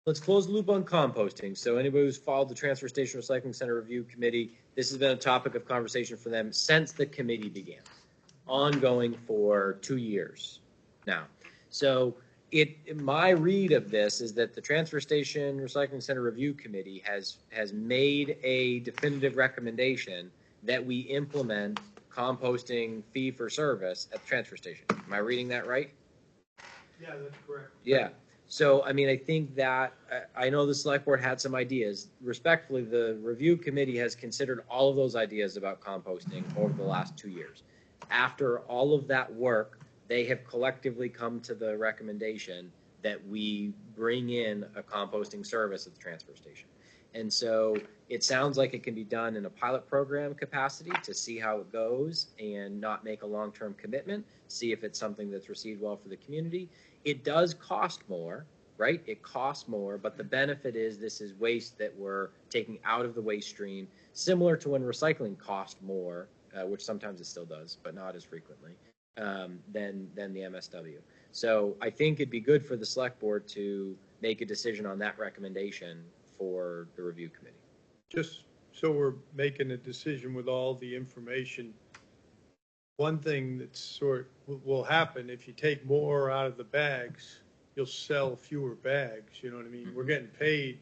Let's close the loop on composting. So anybody who's followed the Transfer Station Recycling Center Review Committee, this has been a topic of conversation for them since the committee began, ongoing for 2 years now. So my read of this is that the Transfer Station Recycling Center Review Committee has made a definitive recommendation that we implement composting fee for service at the transfer station. Am I reading that right? Yeah, that's correct. Yeah. So, I mean, I think that, I know the select board had some ideas. Respectfully, the review committee has considered all of those ideas about composting over the last 2 years. After all of that work, they have collectively come to the recommendation that we bring in a composting service at the transfer station. And so it sounds like it can be done in a pilot program capacity to see how it goes and not make a long-term commitment, see if it's something that's received well for the community. It does cost more, right? It costs more, but the benefit is this is waste that we're taking out of the waste stream, similar to when recycling cost more, which sometimes it still does, but not as frequently, than the MSW. So I think it'd be good for the select board to make a decision on that recommendation for the review committee. Just so we're making a decision with all the information, one thing that's will happen if you take more out of the bags, you'll sell fewer bags. You know what I mean? We're getting paid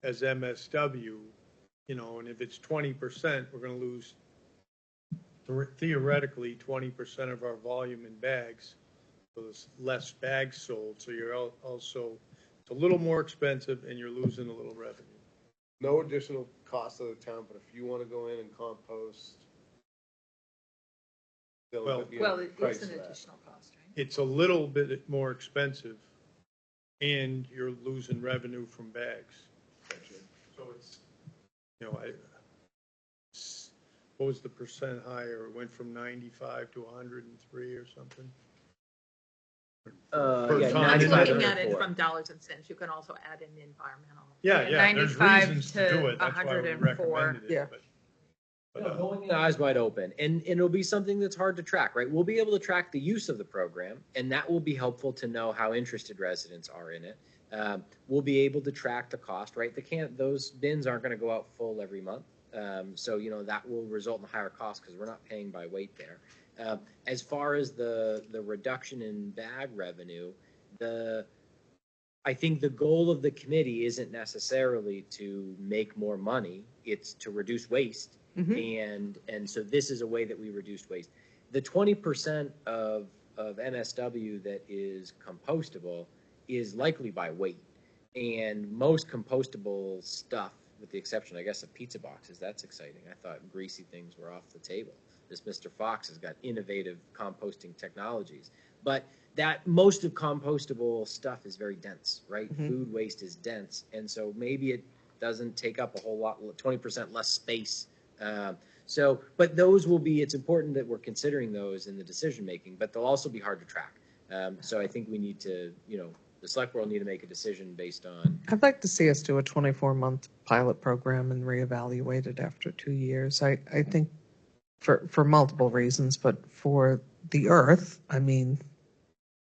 as MSW, and if it's 20%, we're going to lose theoretically 20% of our volume in bags. So there's less bags sold. So you're also, it's a little more expensive and you're losing a little revenue. No additional cost to the town, but if you want to go in and compost, Well, it's an additional cost, right? It's a little bit more expensive and you're losing revenue from bags. So it's, what was the percent higher? It went from 95 to 103 or something? Yeah, ton. I'm 95 looking at it 104. from dollars and cents. You can also add in environmental. Yeah, there's 95 reasons to do it. That's why we 104. recommended it. Yeah. But, Going in eyes wide open, and it'll be something that's hard to track, right? We'll be able to track the use of the program, and that will be helpful to know how interested residents are in it. We'll be able to track the cost, right? Those bins aren't going to go out full every month, so that will result in a higher cost because we're not paying by weight there. As far as the reduction in bag revenue, I think the goal of the committee isn't necessarily to make more money; it's to reduce waste. Mm-hmm. And so this is a way that we reduced waste. The 20% of MSW that is compostable is likely by weight. And most compostable stuff, with the exception, I guess, of pizza boxes, that's exciting. I thought greasy things were off the table. This Mr. Fox has got innovative composting technologies. But that most of compostable stuff is very dense, right? Mm-hmm. Food waste is dense. And so maybe it doesn't take up a whole lot, 20% less space. But those will be, it's important that we're considering those in the decision making, but they'll also be hard to track. So I think we need to, the select board will need to make a decision based on. I'd like to see us do a 24-month pilot program and reevaluate it after 2 years. I think for multiple reasons, but for the earth, I mean,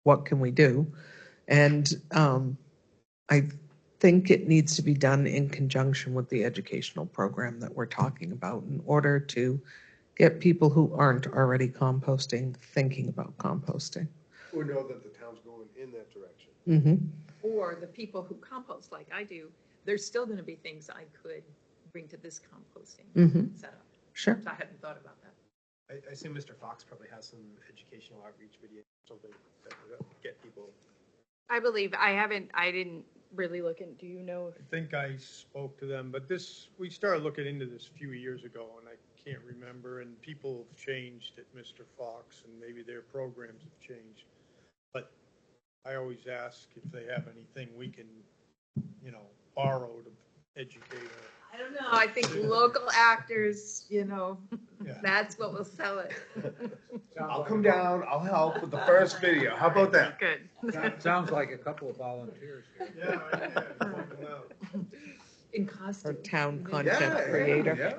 what can we do? And I think it needs to be done in conjunction with the educational program that we're talking about in order to get people who aren't already composting thinking about composting. Or know that the town's going in that direction. Mm-hmm. Or the people who compost like I do, there's still going to be things I could bring to this composting setup. Sure. So I hadn't thought about that. I assume Mr. Fox probably has some educational outreach video, something that would get people. I believe I didn't really look in. Do you know? I think I spoke to them, but we started looking into this a few years ago, and I can't remember, and people have changed at Mr. Fox, and maybe their programs have changed. But I always ask if they have anything we can, borrow to educate our. I don't know, I think local actors, Yeah. that's what will sell it. I'll come down, I'll help with the first video. How about that? Good. Sounds like a couple of volunteers here. Yeah, right there. Point them out. In Or costume. town Yeah, content creator. Yeah.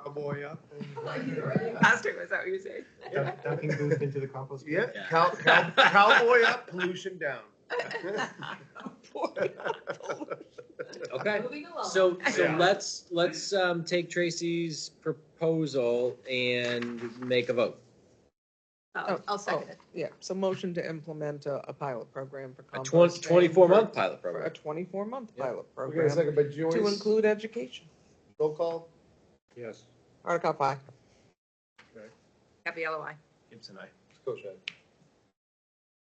Cowboy up. Costume, is that what you're saying? Dunking booth into the compost. Yeah, Yeah. cowboy up, pollution down. Okay, Moving along. so Yeah. let's take Tracy's proposal and make a vote. I'll second it. Yeah, so motion to implement a pilot program for A composting. 24-month pilot For a program. 24-month pilot We got a program second by to Joyce. include education. Roll call. Yes. Article 5. Happy LOI. Gibson, aye. Go, Shad.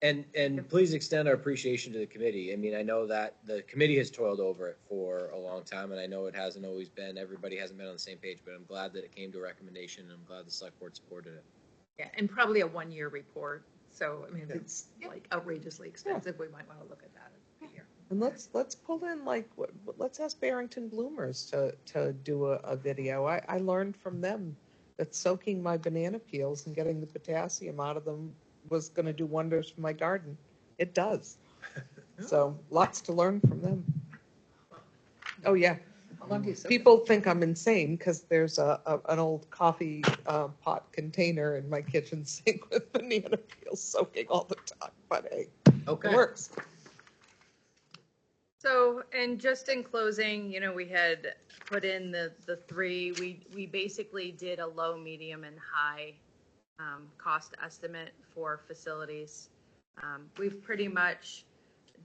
And please extend our appreciation to the committee. I mean, I know that the committee has toiled over it for a long time, and I know it hasn't always been, everybody hasn't been on the same page, but I'm glad that it came to a recommendation, and I'm glad the select board supported it. Yeah, and probably a one-year report. So, I mean, if it's like outrageously expensive, we might want to look at that a year. And let's pull in let's ask Barrington Bloomers to do a video. I learned from them that soaking my banana peels and getting the potassium out of them was going to do wonders for my garden. It does. So lots to learn from them. Oh yeah. How long do you soak it? People think I'm insane because there's an old coffee pot container in my kitchen sink with banana peels soaking all the time. But hey, Okay. it works. So, and just in closing, we had put in the three, we basically did a low, medium, and high cost estimate for facilities. We've pretty much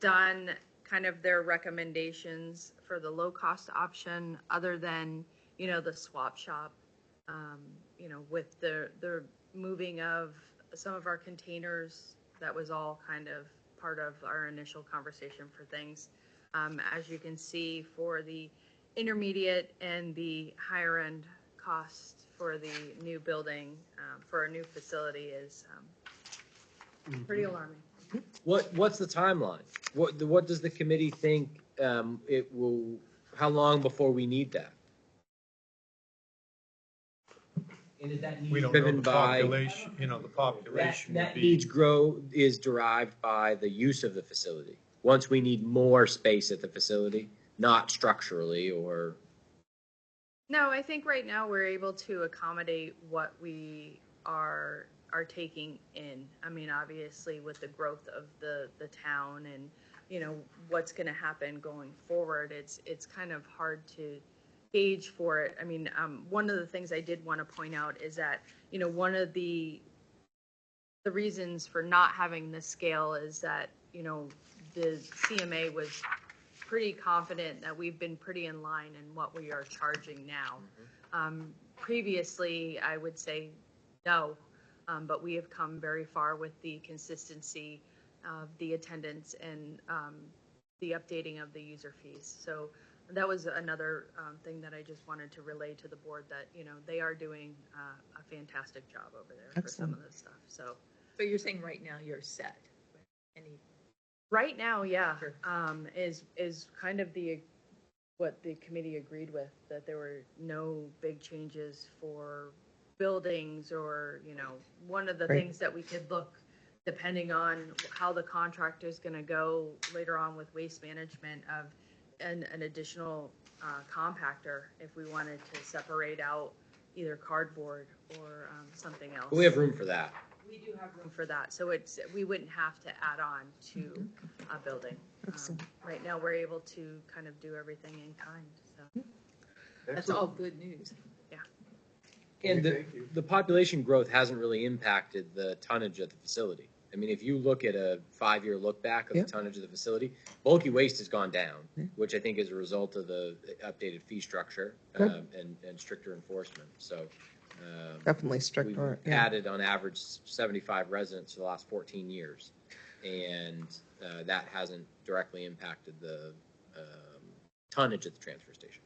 done kind of their recommendations for the low cost option, other than, the swap shop, with the moving of some of our containers. That was all kind of part of our initial conversation for things. As you can see, for the intermediate and the higher end cost for the new building, for a new facility is pretty alarming. What's the timeline? What does the committee think it will, how long before we need that? And is that need We don't know driven the by? population, the population would That be. needs is derived by the use of the facility. Once we need more space at the facility, not structurally or. No, I think right now we're able to accommodate what we are taking in. I mean, obviously with the growth of the town and, what's going to happen going forward, it's kind of hard to gauge for it. I mean, one of the things I did want to point out is that, one of the reasons for not having this scale is that, the CMA was pretty confident that we've been pretty in line in what we are charging now. Previously, I would say no, but we have come very far with the consistency of the attendance and the updating of the user fees. So that was another thing that I just wanted to relay to the board, that, they are doing a fantastic job over there for some of this stuff. So you're saying right now you're set? Any? right now, yeah, Sure. is kind of what the committee agreed with, that there were no big changes for buildings or, one of the Great. things that we could look, depending on how the contract is going to go later on with waste management, of an additional compactor if we wanted to separate out either cardboard or something else. We have room for that. We do have room for that, so we wouldn't have to add on to a building. Excellent. Right now, we're able to kind of do everything in kind, so. That's all good news. And Thank you. the population growth hasn't really impacted the tonnage of the facility. I mean, if you look at a 5-year look back of Yeah. the tonnage of the facility, bulky waste has gone down, Yeah. which I think is a result of the updated fee structure Good. and stricter enforcement. So Definitely we've stricter. Yeah. added on average 75 residents for the last 14 years. And that hasn't directly impacted the tonnage at the transfer station.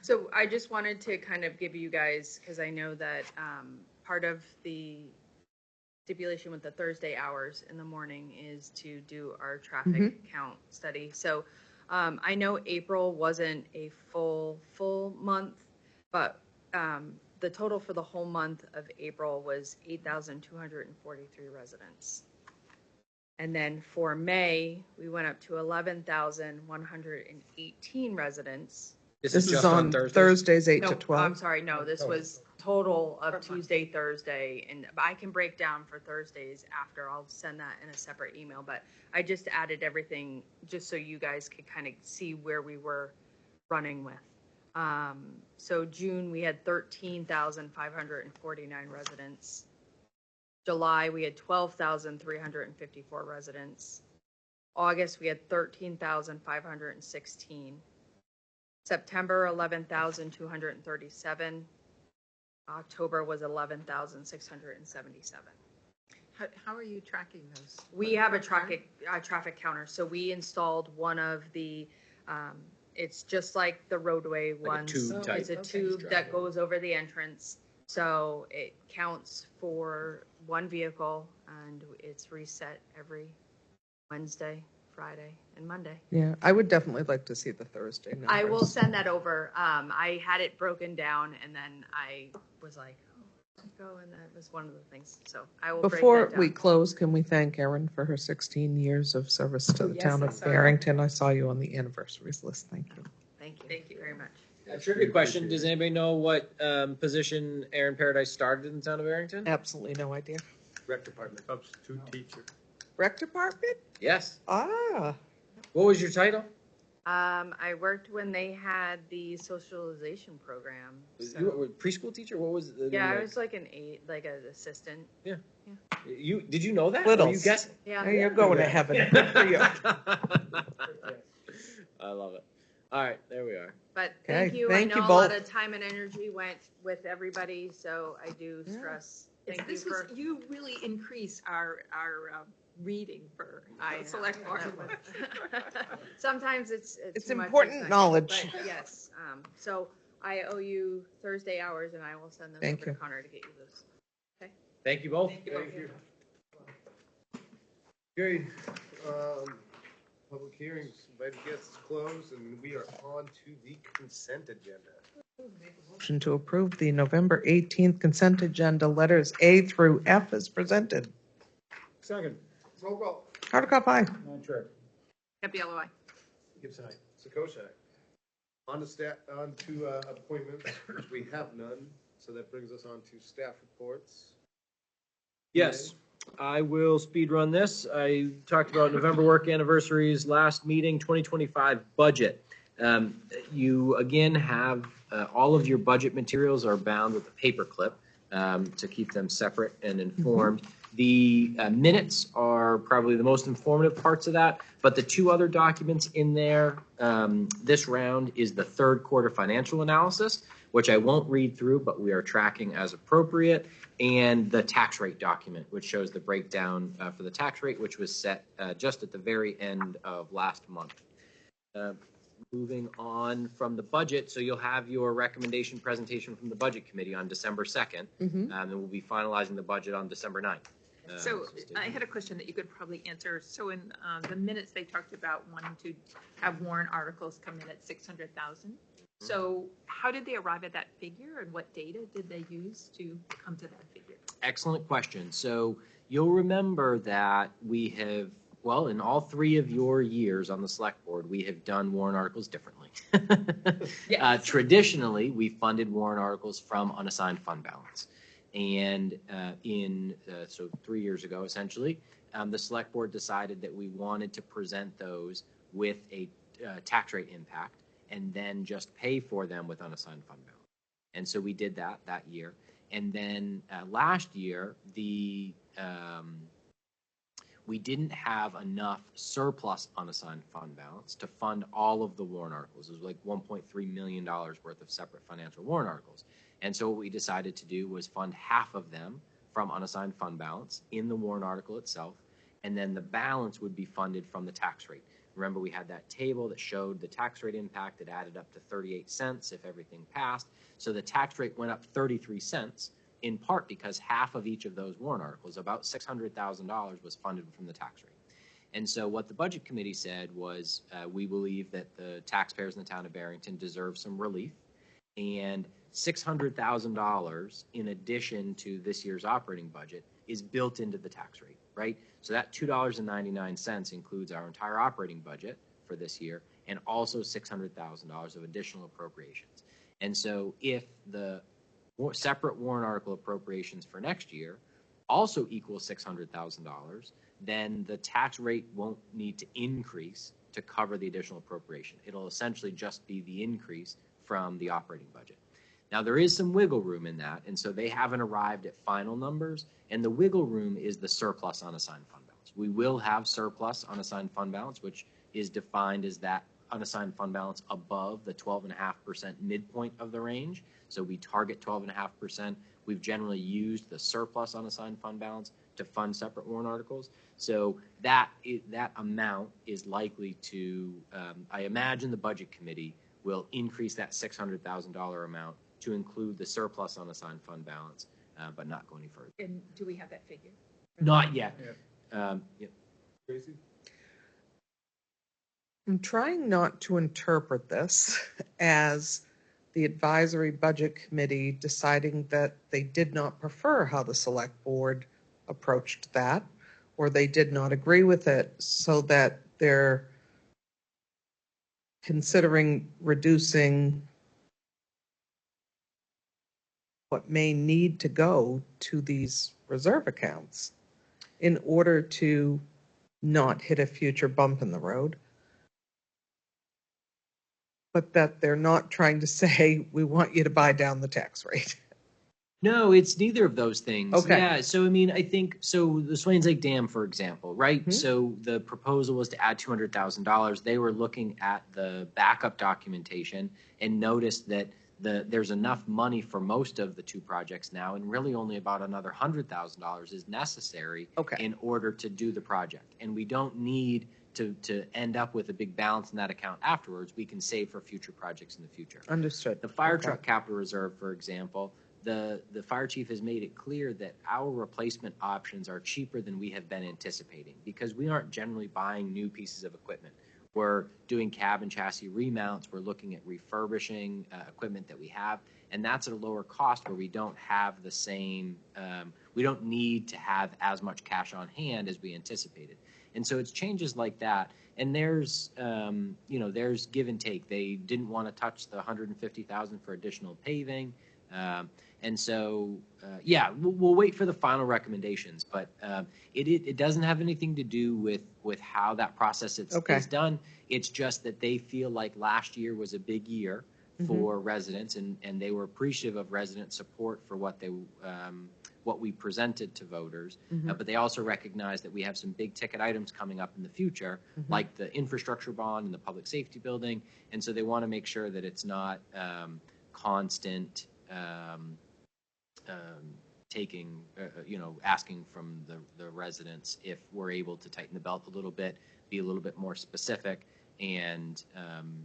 So I just wanted to kind of give you guys, because I know that part of the stipulation with the Thursday hours in the morning is to do our traffic count study. So I know April wasn't a full month, but the total for the whole month of April was 8,243 residents. And then for May, we went up to 11,118 residents. This is just on Thursdays? Thursdays, 8 No, to 12. I'm sorry, no, this was total of Tuesday, Thursday, and I can break down for Thursdays after. I'll send that in a separate email, but I just added everything just so you guys could kind of see where we were running with. So June, we had 13,549 residents. July, we had 12,354 residents. August, we had 13,516. September, 11,237. October was 11,677. How are you tracking those? We have a traffic counter. So we installed one of the, it's just like the roadway Like a ones. tube type. It's a Okay. tube that goes over the entrance. So it counts for one vehicle and it's reset every Wednesday, Friday, and Monday. Yeah, I would definitely like to see the Thursday numbers. I will send that over. I had it broken down and then I was like, oh, go, and that was one of the things. So I will break Before that down. we close, can we thank Erin for her 16 years of service to the Yes, town I of saw that. Barrington? I saw you on the anniversaries list. Thank you. Thank you very much. A trivia question, does anybody know what position Aaron Paradise started in the town of Barrington? Absolutely no idea. Rec department. Substitute teacher. Rec department? Yes. Ah, What was your title? I worked when they had the socialization program. So, You were a preschool teacher? What was the yeah, name I of- was like an assistant. Did you know that? Were you Littles. guessing? Yeah. there you're going to heaven. Good for you. I love it. All right, there we are. But Okay, thank you. thank I you know a lot both. of time and energy went with everybody, so I do stress. Thank you This was, for. you really increase our reading for I know. select board. Sometimes it's It's too much, important not- knowledge. But yes, so I owe you Thursday hours, and I will send those Thank over you. to Connor to get you those. Thank you both. Thank you. Okay, public hearings, invited guests closed, and we are on to the consent agenda. Motion to approve the November 18th consent agenda, letters A through F as presented. Second, Roll call. Hardikoff, aye. non-trip. Happy LOI. Gibson, aye. Sakosha, aye. On to appointments, which we have none, so that brings us on to staff reports. Yes, I will speed run this. I talked about November work anniversaries, last meeting, 2025 budget. You again have all of your budget materials are bound with a paper clip to keep them separate and informed. The minutes are probably the most informative parts of that, but the two other documents in there this round is the third quarter financial analysis, which I won't read through, but we are tracking as appropriate, and the tax rate document, which shows the breakdown for the tax rate, which was set just at the very end of last month. Moving on from the budget, so you'll have your recommendation presentation from the Budget Committee on December 2nd, and then we'll be finalizing the budget on December 9th. So stay I tuned. had a question that you could probably answer. So in the minutes, they talked about wanting to have warrant articles come in at 600,000. So how did they arrive at that figure, and what data did they use to come to that figure? Excellent question. So you'll remember that we have, well, in all three of your years on the select board, we have done warrant articles differently. Yes. Traditionally, we funded warrant articles from unassigned fund balance. And so 3 years ago, essentially, the select board decided that we wanted to present those with a tax rate impact and then just pay for them with unassigned fund balance. And so we did that year. And then last year, we didn't have enough surplus unassigned fund balance to fund all of the warrant articles. It was like $1.3 million worth of separate financial warrant articles. And so what we decided to do was fund half of them from unassigned fund balance in the warrant article itself, and then the balance would be funded from the tax rate. Remember, we had that table that showed the tax rate impact. It added up to 38 cents if everything passed. So the tax rate went up 33 cents, in part because half of each of those warrant articles, about $600,000, was funded from the tax rate. And so what the Budget Committee said was, we believe that the taxpayers in the town of Barrington deserve some relief, and $600,000 in addition to this year's operating budget is built into the tax rate, right? So that $2.99 includes our entire operating budget for this year and also $600,000 of additional appropriations. And so if the separate warrant article appropriations for next year also equal $600,000, then the tax rate won't need to increase to cover the additional appropriation. It'll essentially just be the increase from the operating budget. Now, there is some wiggle room in that, and so they haven't arrived at final numbers, and the wiggle room is the surplus unassigned fund balance. We will have surplus unassigned fund balance, which is defined as that unassigned fund balance above the 12.5% midpoint of the range. So we target 12.5%. We've generally used the surplus unassigned fund balance to fund separate warrant articles. So that amount is likely to, I imagine the Budget Committee will increase that $600,000 amount to include the surplus unassigned fund balance, but not go any further. And do we have that figure? Not yet. Tracy? I'm trying not to interpret this as the advisory budget committee deciding that they did not prefer how the select board approached that, or they did not agree with it, so that they're considering reducing what may need to go to these reserve accounts in order to not hit a future bump in the road. But that they're not trying to say, we want you to buy down the tax rate. No, it's neither of those things. Okay. Yeah. So, I mean, I think, so the Swains Lake Dam, for example, right? Mhm. So the proposal was to add $200,000. They were looking at the backup documentation and noticed that there's enough money for most of the two projects now, and really only about another $100,000 is necessary in order to do the project. And we don't need to end up with a big balance in that account afterwards. We can save for future projects in the future. Understood. The fire truck capital reserve, for example, the fire chief has made it clear that our replacement options are cheaper than we have been anticipating, because we aren't generally buying new pieces of equipment. We're doing cab and chassis remounts. We're looking at refurbishing equipment that we have, and that's at a lower cost where we don't have the same, we don't need to have as much cash on hand as we anticipated. And so it's changes like that. And there's, there's give and take. They didn't want to touch the $150,000 for additional paving. And so, we'll wait for the final recommendations, but it doesn't have anything to do with how that process is done. It's just that they feel like last year was a big year for residents, and they were appreciative of resident support for what we presented to voters. But they also recognize that we have some big ticket items coming up in the future, like the infrastructure bond and the public safety building. And so they want to make sure that it's not constant asking from the residents if we're able to tighten the belt a little bit, be a little bit more specific, and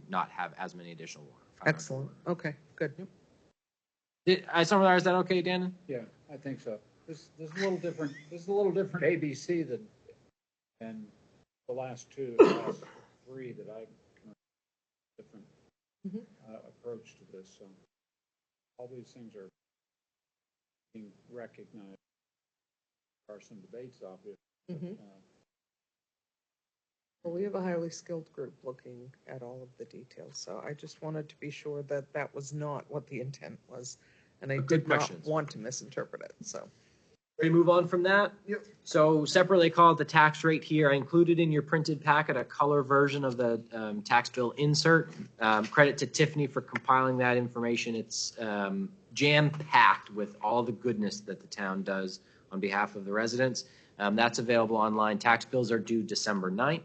not have as many additional warrant. Excellent. Okay, good. Did I summarize that okay, Dan? Yeah, I think so. This is a little different. This is a little different ABC than the last three that I different approach to this. So all these things are being recognized. There are some debates, obviously. Well, we have a highly skilled group looking at all of the details, so I just wanted to be sure that that was not what the intent was, and I did not want to misinterpret it, so. Ready to move on from that? Yep. So separately called the tax rate here. I included in your printed packet a color version of the tax bill insert. Credit to Tiffany for compiling that information. It's jam-packed with all the goodness that the town does on behalf of the residents. That's available online. Tax bills are due December 9th.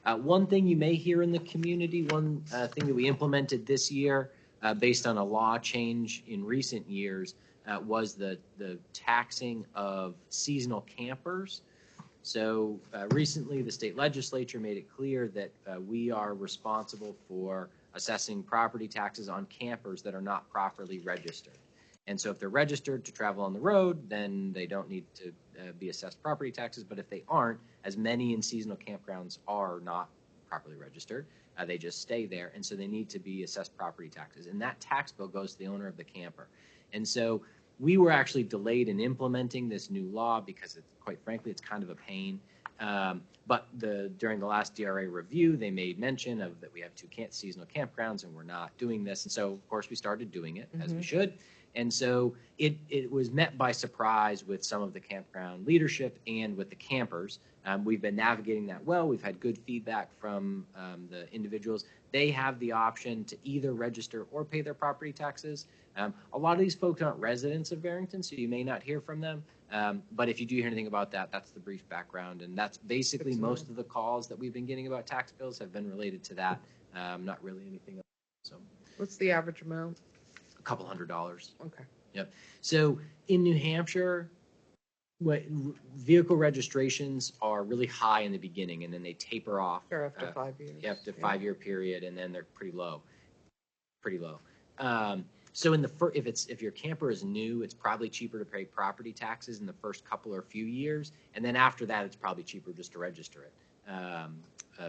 One thing you may hear in the community, one thing that we implemented this year based on a law change in recent years was the taxing of seasonal campers. So recently, the state legislature made it clear that we are responsible for assessing property taxes on campers that are not properly registered. And so if they're registered to travel on the road, then they don't need to be assessed property taxes. But if they aren't, as many in seasonal campgrounds are not properly registered, they just stay there. And so they need to be assessed property taxes. And that tax bill goes to the owner of the camper. And so we were actually delayed in implementing this new law because, quite frankly, it's kind of a pain. But during the last DRA review, they made mention of that we have two seasonal campgrounds and we're not doing this. And so, of course, we started doing it as we should. And so it was met by surprise with some of the campground leadership and with the campers. We've been navigating that well. We've had good feedback from the individuals. They have the option to either register or pay their property taxes. A lot of these folks aren't residents of Barrington, so you may not hear from them. But if you do hear anything about that, that's the brief background. And that's basically most of the calls that we've been getting about tax bills have been related to that, not really anything else. So, What's the average amount? a couple $100. Okay. Yep. So in New Hampshire, vehicle registrations are really high in the beginning, and then they taper off. Or after 5 years. After 5-year period, and then they're pretty low. So if your camper is new, it's probably cheaper to pay property taxes in the first couple or few years, and then after that, it's probably cheaper just to register it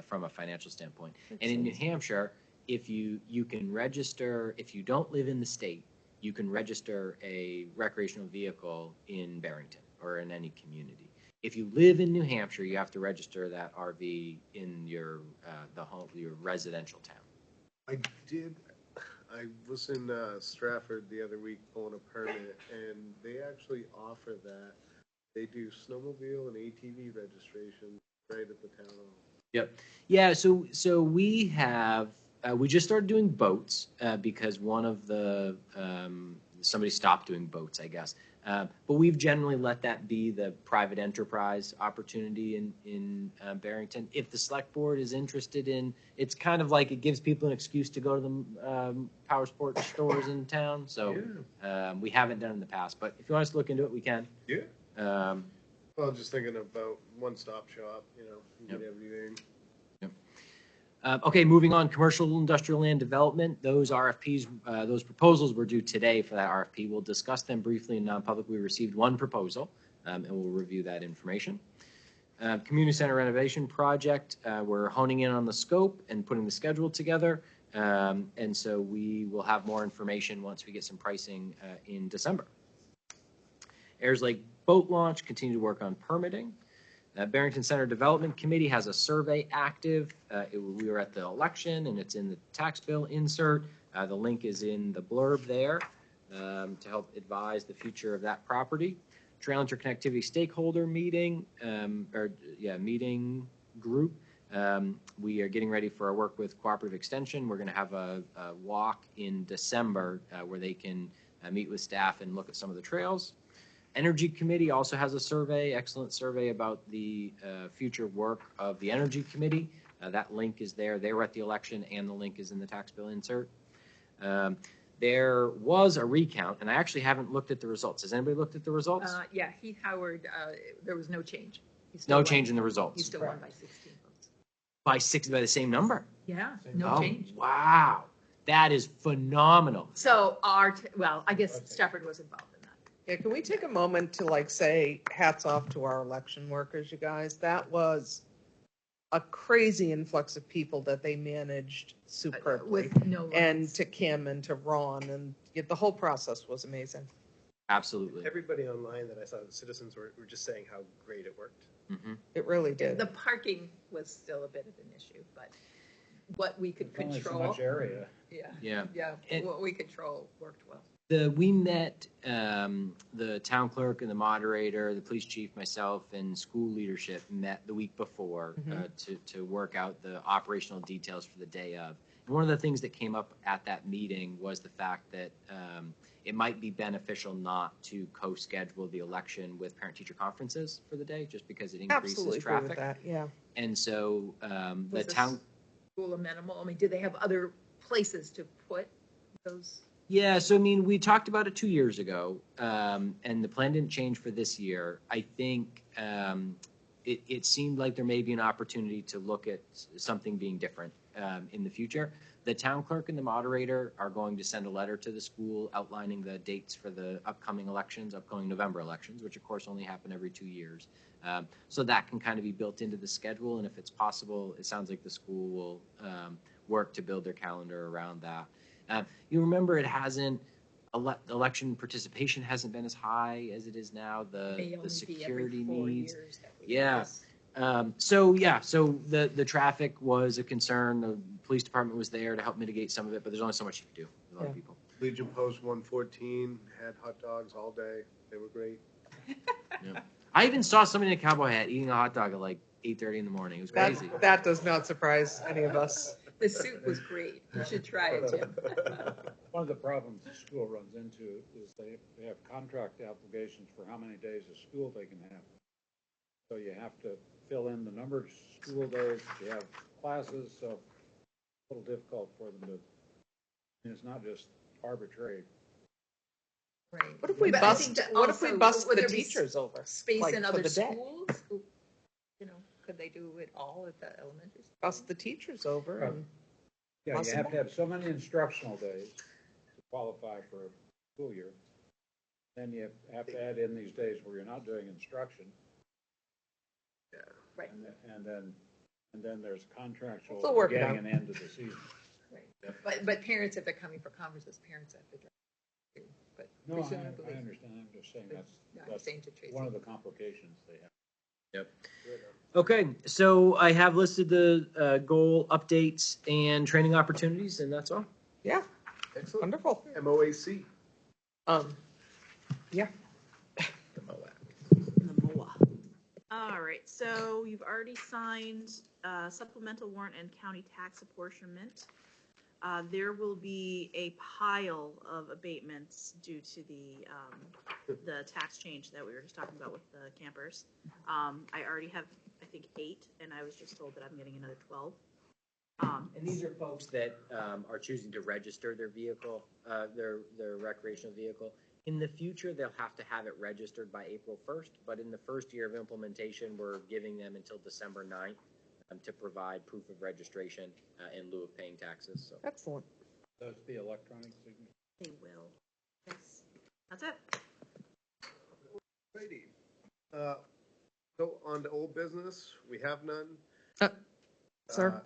from a financial standpoint. And in New Hampshire, if you can register, if you don't live in the state, you can register a recreational vehicle in Barrington or in any community. If you live in New Hampshire, you have to register that RV in your residential town. I was in Stratford the other week pulling a permit, and they actually offer that. They do snowmobile and ATV registration right at the town hall. Yep. Yeah. So we have we just started doing boats because one of the somebody stopped doing boats, I guess. But we've generally let that be the private enterprise opportunity in Barrington. If the select board is interested in, it's kind of like it gives people an excuse to go to the power sports stores in town. So we haven't done it in the past, but if you want us to look into it, we can. Yeah. Um, Well, just thinking about one-stop shop, you get everything. Okay, moving on, commercial industrial land development. Those RFPs, those proposals were due today for that RFP. We'll discuss them briefly in non-public. We received one proposal, and we'll review that information. Community center renovation project, we're honing in on the scope and putting the schedule together. And so we will have more information once we get some pricing in December. Ayers Lake boat launch, continue to work on permitting. Barrington Center Development Committee has a survey active. We were at the election, and it's in the tax bill insert. The link is in the blurb there to help advise the future of that property. Trail interconnectivity stakeholder meeting, meeting group. We are getting ready for our work with Cooperative Extension. We're going to have a walk in December where they can meet with staff and look at some of the trails. Energy Committee also has a survey, excellent survey about the future work of the Energy Committee. That link is there. They were at the election, and the link is in the tax bill insert. There was a recount, and I actually haven't looked at the results. Has anybody looked at the results? Yeah, Heath Howard, there was no change. No change in the results. He still won by 16 votes. By the same number? Yeah, no change. Wow. That is phenomenal. So I guess Stafford was involved in that. Yeah, can we take a moment to say hats off to our election workers, you guys? That was a crazy influx of people that they managed superbly. With no And lines. to Kim and to Ron, and the whole process was amazing. Absolutely. Everybody online that I saw, the citizens were just saying how great it worked. Mm-hmm. It really did. The parking was still a bit of an issue, but what we could Only so control. much area. Yeah. And- What we control worked well. We met the town clerk and the moderator, the police chief, myself, and school leadership met the week before to work out the operational details for the day of. And one of the things that came up at that meeting was the fact that it might be beneficial not to co-schedule the election with parent-teacher conferences for the day, just because it increases Absolutely agree traffic. with that, yeah. And so the Was town. School amenable? I mean, do they have other places to put those? Yeah, so we talked about it 2 years ago, and the plan didn't change for this year. I think it seemed like there may be an opportunity to look at something being different in the future. The town clerk and the moderator are going to send a letter to the school outlining the dates for the upcoming elections, upcoming November elections, which of course only happen every 2 years. So that can kind of be built into the schedule, and if it's possible, it sounds like the school will work to build their calendar around that. You remember, it hasn't, election participation hasn't been as high as it is now. The security needs. Yeah. So the traffic was a concern. The police department was there to help mitigate some of it, but there's only so much you can do with a lot of people. Legion Post 114 had hot dogs all day. They were great. Yeah. I even saw somebody in a cowboy hat eating a hot dog at like 8:30 in the morning. It was crazy. That does not surprise any of us. The soup was great. You should try it, Jim. One of the problems the school runs into is they have contract obligations for how many days of school they can have. So you have to fill in the number of school days, you have classes, so it's a little difficult for them to, and it's not just arbitrary. Right. What if we But I bust, think that what if we also, bust would the there be teachers over? Space like, in for other the day? schools? You know, could they do it all at the elementary school? Bust the teachers over and Yeah, you Possible. have to have so many instructional days to qualify for a school year. Then you have to add in these days where you're not doing instruction. Yeah. Right. And then there's contractual We'll work it beginning out. and end of the season. Right. But parents, if they're coming for conferences, parents have to drive too. But No, I presumably, understand, I'm just saying no, I'm that's saying to Tracy. one of the complications they have. Yep. Okay, so I have listed the goal updates and training opportunities, and that's all. yeah, Excellent. wonderful. MOAC. Yeah. The MOA. All right, so you've already signed supplemental warrant and county tax apportionment. There will be a pile of abatements due to the tax change that we were just talking about with the campers. I already have, I think, 8, and I was just told that I'm getting another 12. And these are folks that are choosing to register their vehicle, their recreational vehicle. In the future, they'll have to have it registered by April 1st, but in the first year of implementation, we're giving them until December 9th to provide proof of registration in lieu of paying taxes. So. Excellent. That's the electronic signature. They will. Yes. That's it. Righty. So on to old business, we have none. Sir,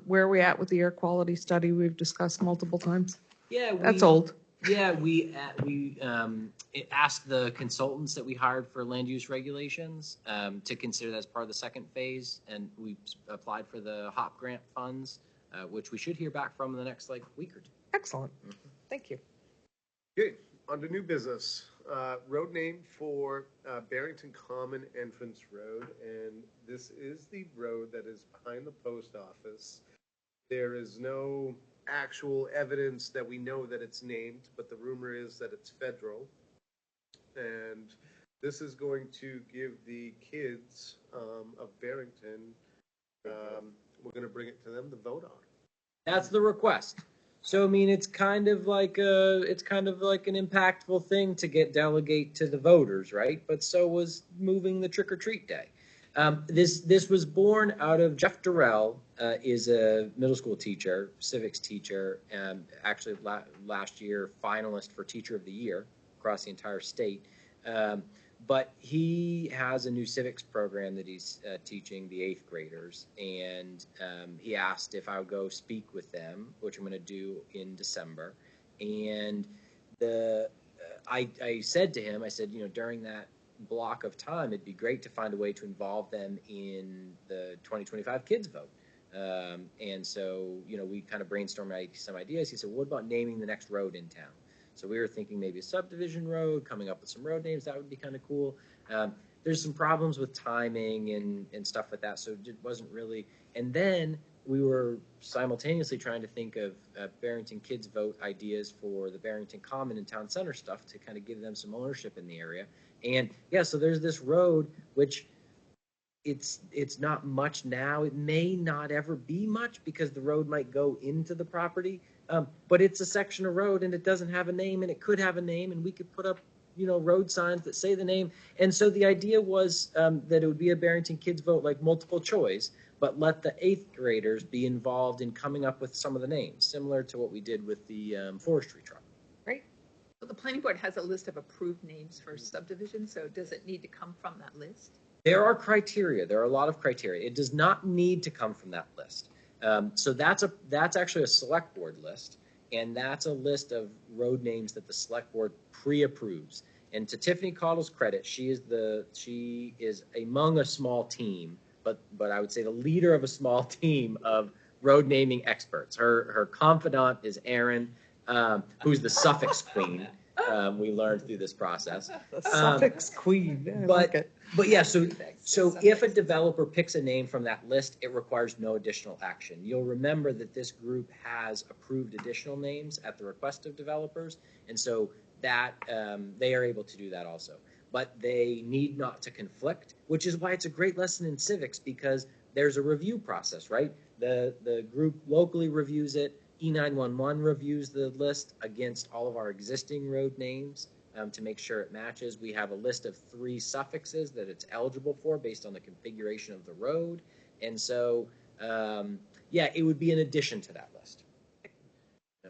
where are we at with the air quality study we've discussed multiple times? Yeah, That's old. Yeah, we asked the consultants that we hired for land use regulations to consider that as part of the second phase, and we applied for the HOP grant funds, which we should hear back from in the next week or two. Excellent. Thank you. Okay, on to new business. Road name for Barrington Common Entrance Road, and this is the road that is behind the post office. There is no actual evidence that we know that it's named, but the rumor is that it's federal. And this is going to give the kids of Barrington, we're going to bring it to them to vote on. That's the request. So, I mean, it's kind of like an impactful thing to delegate to the voters, right? But so was moving the trick or treat day. This was born out of Jeff Durrell, is a middle school teacher, civics teacher, actually last year finalist for Teacher of the Year across the entire state. But he has a new civics program that he's teaching the 8th graders, and he asked if I would go speak with them, which I'm going to do in December. And I said to him, I said, during that block of time, it'd be great to find a way to involve them in the 2025 kids vote. And so, we kind of brainstormed some ideas. He said, what about naming the next road in town? So we were thinking maybe a subdivision road, coming up with some road names. That would be kind of cool. There's some problems with timing and stuff like that, so it wasn't really. And then we were simultaneously trying to think of Barrington Kids Vote ideas for the Barrington Common and Town Center stuff to kind of give them some ownership in the area. And yeah, so there's this road, which it's not much now. It may not ever be much because the road might go into the property. But it's a section of road and it doesn't have a name, and it could have a name, and we could put up, road signs that say the name. And so the idea was that it would be a Barrington Kids Vote, like multiple choice, but let the 8th graders be involved in coming up with some of the names, similar to what we did with the forestry truck. Great. So the planning board has a list of approved names for subdivisions, so does it need to come from that list? There are criteria. There are a lot of criteria. It does not need to come from that list. So that's actually a select board list, and that's a list of road names that the select board pre-approves. And to Tiffany Caudle's credit, she is among a small team, but I would say the leader of a small team of road naming experts. Her confidant is Erin, who's the suffix queen. We learned through this process. The suffix queen. I like it. But yeah, so if a developer picks a name from that list, it requires no additional action. You'll remember that this group has approved additional names at the request of developers, and so that they are able to do that also. But they need not to conflict, which is why it's a great lesson in civics, because there's a review process, right? The group locally reviews it. E911 reviews the list against all of our existing road names to make sure it matches. We have a list of 3 suffixes that it's eligible for based on the configuration of the road. And so, it would be in addition to that list.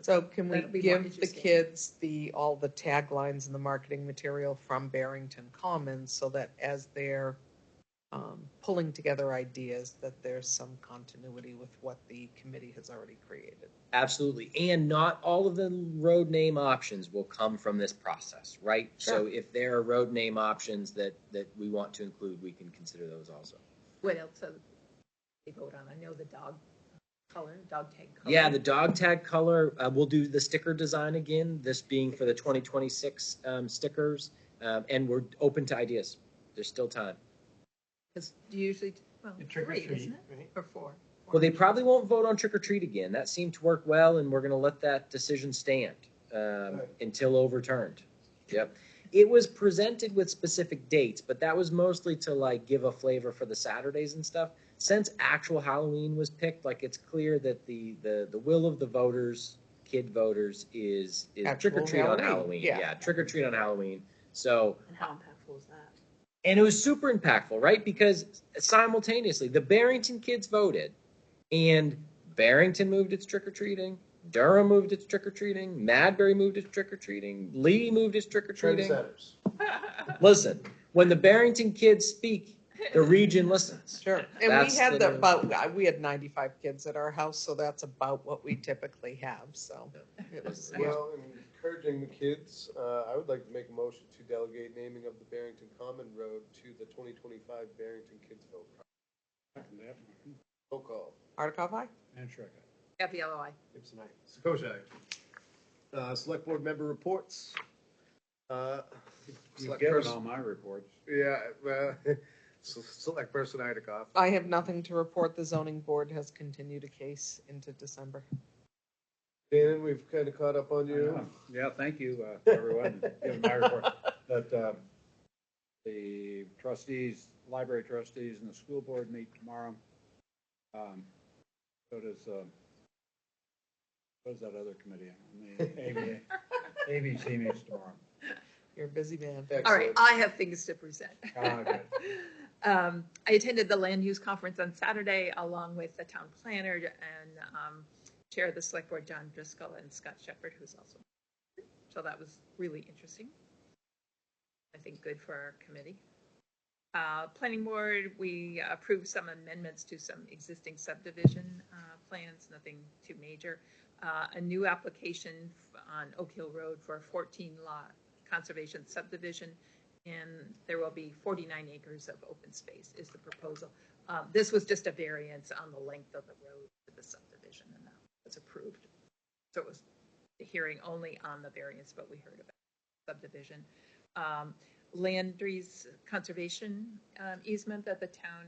So can we That'll be more give the interesting. kids all the taglines and the marketing material from Barrington Commons so that as they're pulling together ideas, that there's some continuity with what the committee has already created? Absolutely. And not all of the road name options will come from this process, right? Sure. So if there are road name options that we want to include, we can consider those also. What else do they vote on? I know the dog tag color. Yeah, the dog tag color, we'll do the sticker design again, this being for the 2026 stickers, and we're open to ideas. There's still time. Because usually, well, Trick or 3, treat, isn't it? right? Or 4? Well, they probably won't vote on trick or treat again. That seemed to work well, and we're going to let that decision stand until overturned. Yep. It was presented with specific dates, but that was mostly to give a flavor for the Saturdays and stuff. Since actual Halloween was picked, it's clear that the will of the voters, kid voters, is trick or treat on Halloween. Yeah. Trick or treat on Halloween. So. And how impactful is that? And it was super impactful, right? Because simultaneously, the Barrington kids voted, and Barrington moved its trick-or-treating, Durham moved its trick-or-treating, Madbury moved its trick-or-treating, Lee moved its trick-or-treating. Trendsetters. Listen, when the Barrington kids speak, the region listens. Sure. And That's we had the- we had 95 kids at our house, so that's about what we typically have, so it was. Well, and encouraging the kids, I would like to make a motion to delegate naming of the Barrington Common Road to the 2025 Barrington Kids Vote. Roll call. Hardikoff, aye? And Shrek. FELOI. Gibson, aye. Sakosha, aye. Select board member reports. You've Select given person- all my reports. Yeah, select person Idikoff. I have nothing to report. The zoning board has continued a case into December. Shannon, we've kind of caught up on you. Yeah, thank you, everyone, given my report. But the trustees, library trustees and the school board meet tomorrow. So does what is that other committee? The ABC meets tomorrow. You're a busy man. All right, Excellent. I have things to present. Okay. I attended the land use conference on Saturday along with the town planner and chair of the select board, John Driscoll, and Scott Shepherd, who's also. So that was really interesting. I think good for our committee. Planning board, we approved some amendments to some existing subdivision plans, nothing too major. A new application on Oak Hill Road for a 14-lot conservation subdivision, and there will be 49 acres of open space is the proposal. This was just a variance on the length of the road to the subdivision, and that was approved. So it was the hearing only on the variance, but we heard about subdivision. Landry's conservation easement that the town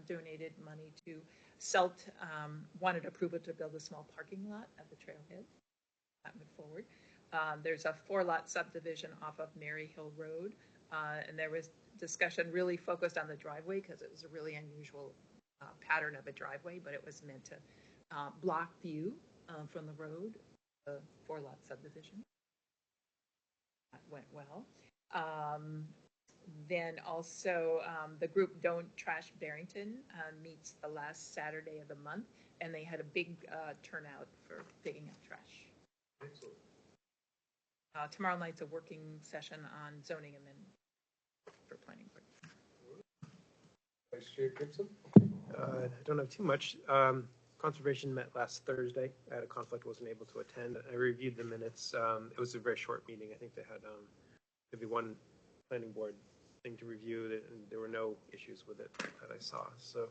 donated money to. CELT wanted approval to build a small parking lot at the trailhead. That went forward. There's a 4-lot subdivision off of Mary Hill Road, and there was discussion really focused on the driveway because it was a really unusual pattern of a driveway, but it was meant to block view from the road, the 4-lot subdivision. That went well. Then also, the group Don't Trash Barrington meets the last Saturday of the month, and they had a big turnout for picking up trash. Excellent. Tomorrow night's a working session on zoning amendment for planning board. Vice Chair Gibson? I don't have too much. Conservation met last Thursday. I had a conflict, wasn't able to attend. I reviewed the minutes. It was a very short meeting. I think they had maybe one planning board thing to review, and there were no issues with it that I saw. So,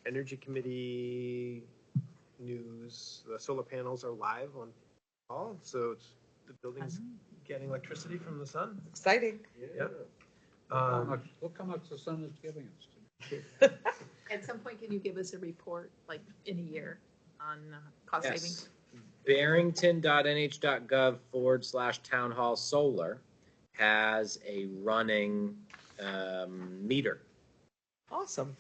Energy Committee news, the solar panels are live on all, so it's, the building's getting electricity from the sun. Exciting. Yep. Look how much the sun is giving us. At some point, can you give us a report, like in a year, on cost savings? Barrington.nh.gov/town hall solar has a running meter. Awesome.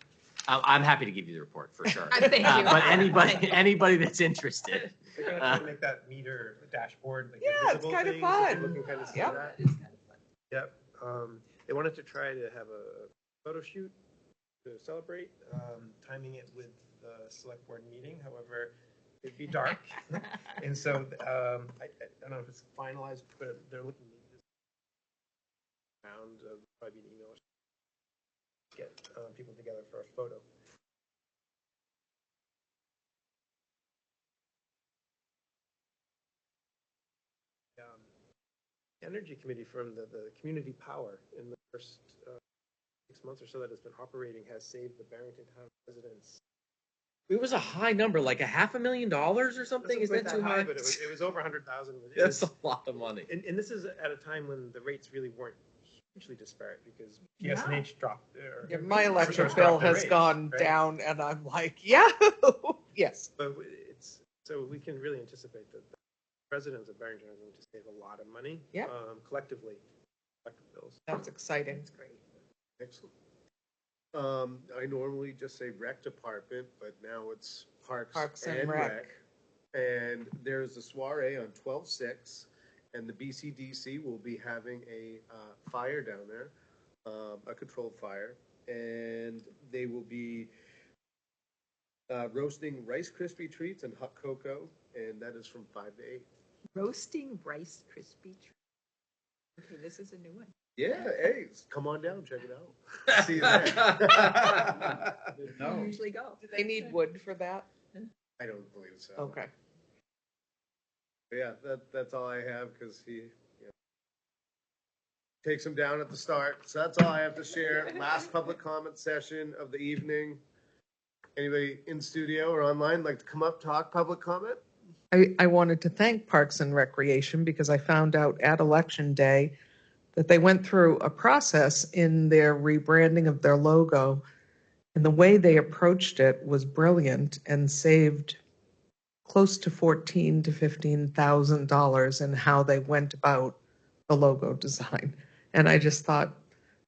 I'm happy to give you the report for sure. Thank you. But anybody that's interested. They're gonna try to make that meter dashboard like a Yeah, it's visible kind of thing, so people fun. can kind of see Yep. that. That is kind of fun. Yep. They wanted to try to have a photo shoot to celebrate, timing it with the select board meeting. However, it'd be dark. And so, I don't know if it's finalized, but they're looking to round of probably an email. Get people together for a photo. Energy Committee from the community power in the first 6 months or so that it's been operating has saved the Barrington Town residents. It was a hugh number, like $500,000 or something. Is Wasn't that quite too high? But it was over 100,000. That's a lot of money. And this is at a time when the rates really weren't hugely disparate because Yeah. PSNH dropped. Yeah, my electric Eversource bill dropped their has rates, gone right? down, and I'm like, yeah, yes. But it's, so we can really anticipate that the residents of Barrington are going to save a lot of money. Yep. Collectively, electric bills. That's exciting. That's great. Excellent. I normally just say rec department, but now it's Parks and and Rec. Rec. And there's a soiree on 12/6, and the BCDC will be having a fire down there, a controlled fire, and they will be roasting Rice Krispie treats and hot cocoa, and that is from 5 to 8. Roasting Rice Krispie treats. Okay, this is a new one. Yeah, hey, come on down, check it out. See you there. We usually go. Do they need wood for that? I don't believe so. Okay. But yeah, that's all I have because he takes him down at the start. So that's all I have to share. Last public comment session of the evening. Anybody in studio or online like to come up, talk, public comment? I wanted to thank Parks and Recreation because I found out at Election Day that they went through a process in their rebranding of their logo, and the way they approached it was brilliant and saved close to $14,000 to $15,000 in how they went about the logo design. And I just thought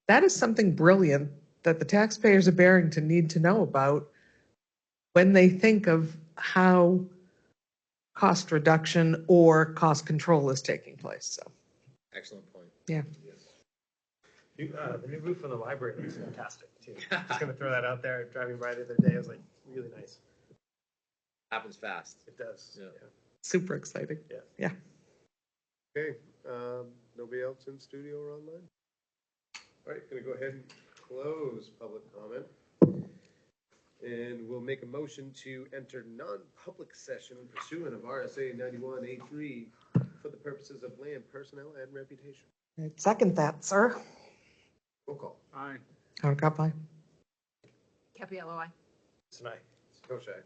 that is something brilliant that the taxpayers of Barrington need to know about when they think of how cost reduction or cost control is taking place. So, Excellent point. yeah. The new roof on the library looks fantastic too. Just gonna throw that out there. Driving by the other day, I was like, really nice. Happens fast. It does. Yeah. Super exciting. Okay, nobody else in studio or online? All right, gonna go ahead and close public comment. And we'll make a motion to enter non-public session pursuant of RSA 91A3 for the purposes of land, personnel, and reputation. I'd second that, sir. Roll call. Aye. Howard Copley. Capiello, aye. Tonight. Koshak.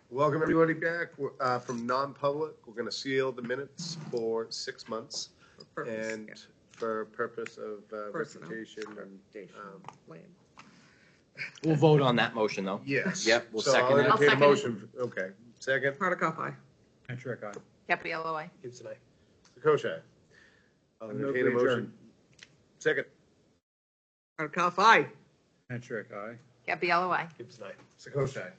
Welcome everybody back from non-public. We're going to seal the minutes for 6 months For purpose, and yeah. for purpose of Personnel. reputation and Reputation, land. We'll vote on that motion, though. yes. Yep, we'll So second I'll it. entertain a second it. motion. Okay, second. Hardikoff, aye. Patrick, aye. Capello, aye. Gibson, aye. Koshak. I'll I move entertain a we motion. adjourn. Second. Hardikoff, aye. Patrick, aye. Capello, aye. Gibson, aye. Koshak.